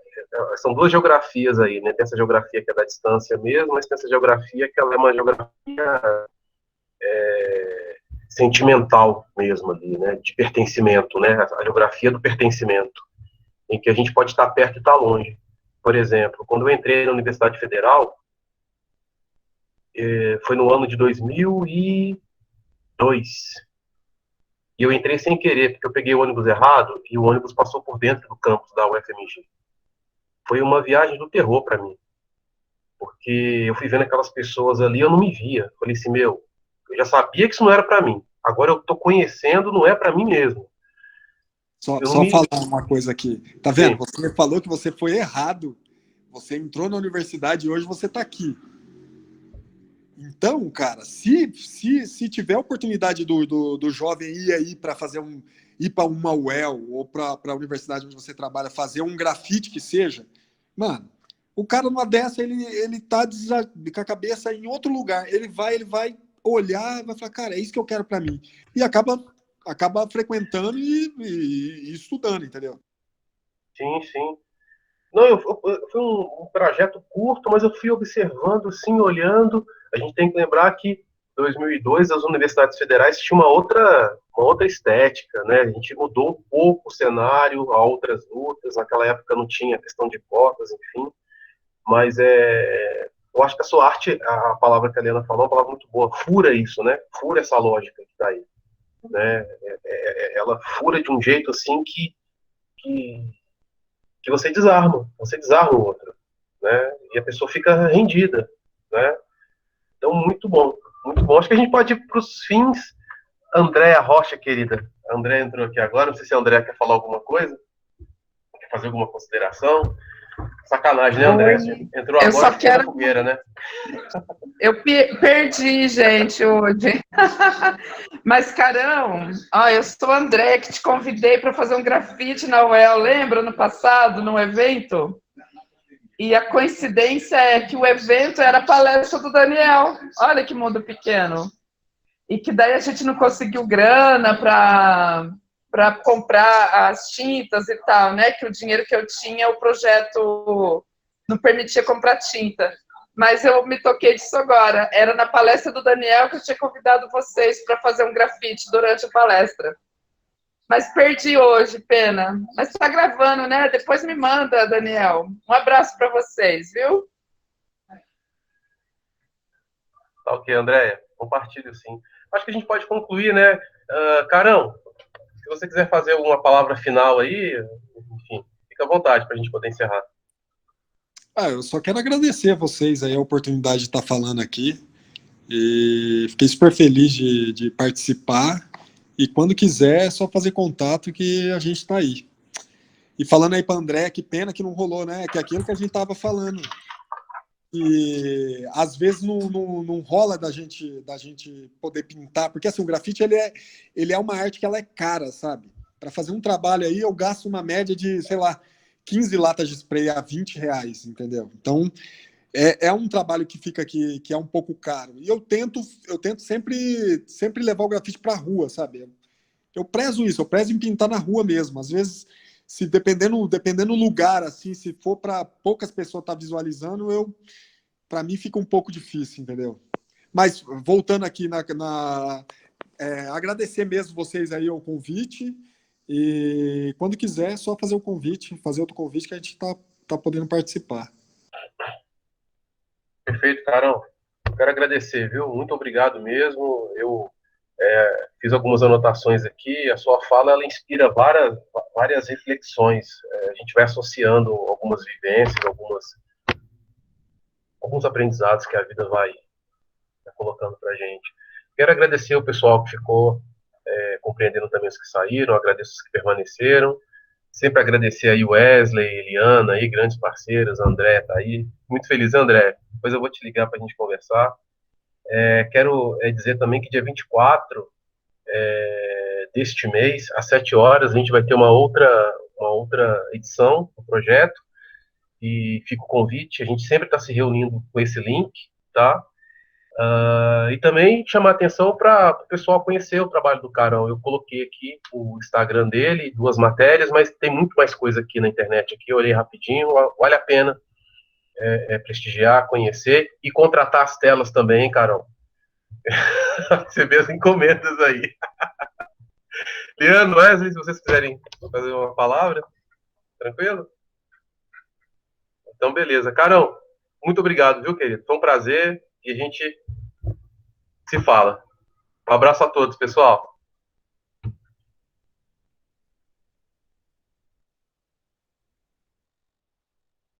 são duas geografias aí, né? Tem essa geografia que é da distância mesmo, mas tem essa geografia que ela é uma geografia sentimental mesmo ali, né? De pertencimento, né? A geografia do pertencimento, em que a gente pode estar perto e estar longe. Por exemplo, quando eu entrei na Universidade Federal, foi no ano de 2002, e eu entrei sem querer, porque eu peguei o ônibus errado, e o ônibus passou por dentro do campus da UFMG. Foi uma viagem do terror para mim, porque eu fui vendo aquelas pessoas ali, eu não me via. Falei assim, eu já sabia que isso não era para mim, agora eu tô conhecendo, não é para mim mesmo. Só falar uma coisa aqui. Tá vendo? Sim. Você falou que você foi errado. Você entrou na universidade e hoje você está aqui. Então, cara, se tiver a oportunidade do jovem ir aí para ir para uma UEL ou para a universidade onde você trabalha, fazer um grafite que seja, mano, o cara numa dessa, ele tá com a cabeça em outro lugar. Ele vai olhar, vai falar, cara, é isso que eu quero para mim. E acaba frequentando e estudando, entendeu? Sim. Não, foi um trajeto curto, mas eu fui observando, assim, olhando. A gente tem que lembrar que em 2002 as universidades federais tinham uma outra estética, né? A gente mudou um pouco o cenário a outras lutas. Naquela época não tinha questão de cotas, enfim. Mas eu acho que a sua arte, a palavra que a Helena falou, é uma palavra muito boa. Fura isso, né? Fura essa lógica que está aí. Né? Ela fura de um jeito assim que você desarma o outro, né? E a pessoa fica rendida, né? Então, muito bom. Acho que a gente pode ir para os fins. Andréa Rocha, querida. A Andréa entrou aqui agora, não sei se a Andréa quer falar alguma coisa, quer fazer alguma consideração. Sacanagem, né, Andréa? Entrou agora, só quero... fogueira, né? Eu perdi, gente, hoje. Mas, Carão, eu sou a André, que te convidei para fazer um grafite na UEL, lembra, no passado, num evento? E a coincidência é que o evento era a palestra do Daniel. Olha que mundo pequeno. E que daí a gente não conseguiu grana para comprar as tintas e tal, né? Que o dinheiro que eu tinha, o projeto não permitia comprar tinta. Mas eu me toquei disso agora. Era na palestra do Daniel que eu tinha convidado vocês para fazer um grafite durante a palestra. Mas perdi hoje, pena. Mas está gravando, né? Depois me manda, Daniel. Um abraço para vocês, viu? Tá ok, Andréia. Compartilho, sim. Acho que a gente pode concluir, né? Carão, se você quiser fazer alguma palavra final aí, enfim, fica à vontade para a gente poder encerrar. Eu só quero agradecer a vocês aí a oportunidade de estar falando aqui. E fiquei super feliz de participar. E quando quiser, é só fazer contato que a gente está aí. E falando aí para André, que pena que não rolou, né? Que é aquilo que a gente estava falando. E às vezes não rola da gente poder pintar, porque assim, o grafite ele é uma arte que ela é cara, sabe? Para fazer um trabalho aí, eu gasto uma média de, sei lá, 15 latas de spray a R$ 20, entendeu? Então, é um trabalho que fica aqui, que é um pouco caro. E eu tento sempre levar o grafite para a rua, sabe? Eu prezo isso, eu prezo em pintar na rua mesmo. Às vezes, se dependendo do lugar, assim, se for para poucas pessoas estar visualizando, para mim fica um pouco difícil, entendeu? Mas voltando aqui agradecer mesmo vocês aí o convite. E quando quiser, é só fazer o convite, fazer outro convite que a gente tá podendo participar. Perfeito, Carão. Eu quero agradecer, viu? Muito obrigado mesmo. Eu fiz algumas anotações aqui. A sua fala ela inspira várias reflexões. A gente vai associando algumas vivências, alguns aprendizados que a vida vai colocando para a gente. Quero agradecer o pessoal que ficou compreendendo também os que saíram. Agradeço os que permaneceram. Sempre agradecer aí o Wesley, Eliana, aí, grandes parceiros, André tá aí. Muito feliz, André. Depois eu vou te ligar para a gente conversar. Quero dizer também que dia 24 deste mês, às 7 horas, a gente vai ter uma outra edição do projeto. E fica o convite. A gente sempre está se reunindo com esse link, tá? E também chamar atenção para o pessoal conhecer o trabalho do Carão. Eu coloquei aqui o Instagram dele, 2 matérias, mas tem muito mais coisa aqui na internet. Aqui eu olhei rapidinho, vale a pena prestigiar, conhecer e contratar as telas também, Carão. Você vê as encomendas aí. Leandro, Wesley, se vocês quiserem fazer uma palavra, tranquilo? Então, beleza. Carão, muito obrigado, viu, querido? Foi um prazer e a gente se fala. Um abraço a todos, pessoal.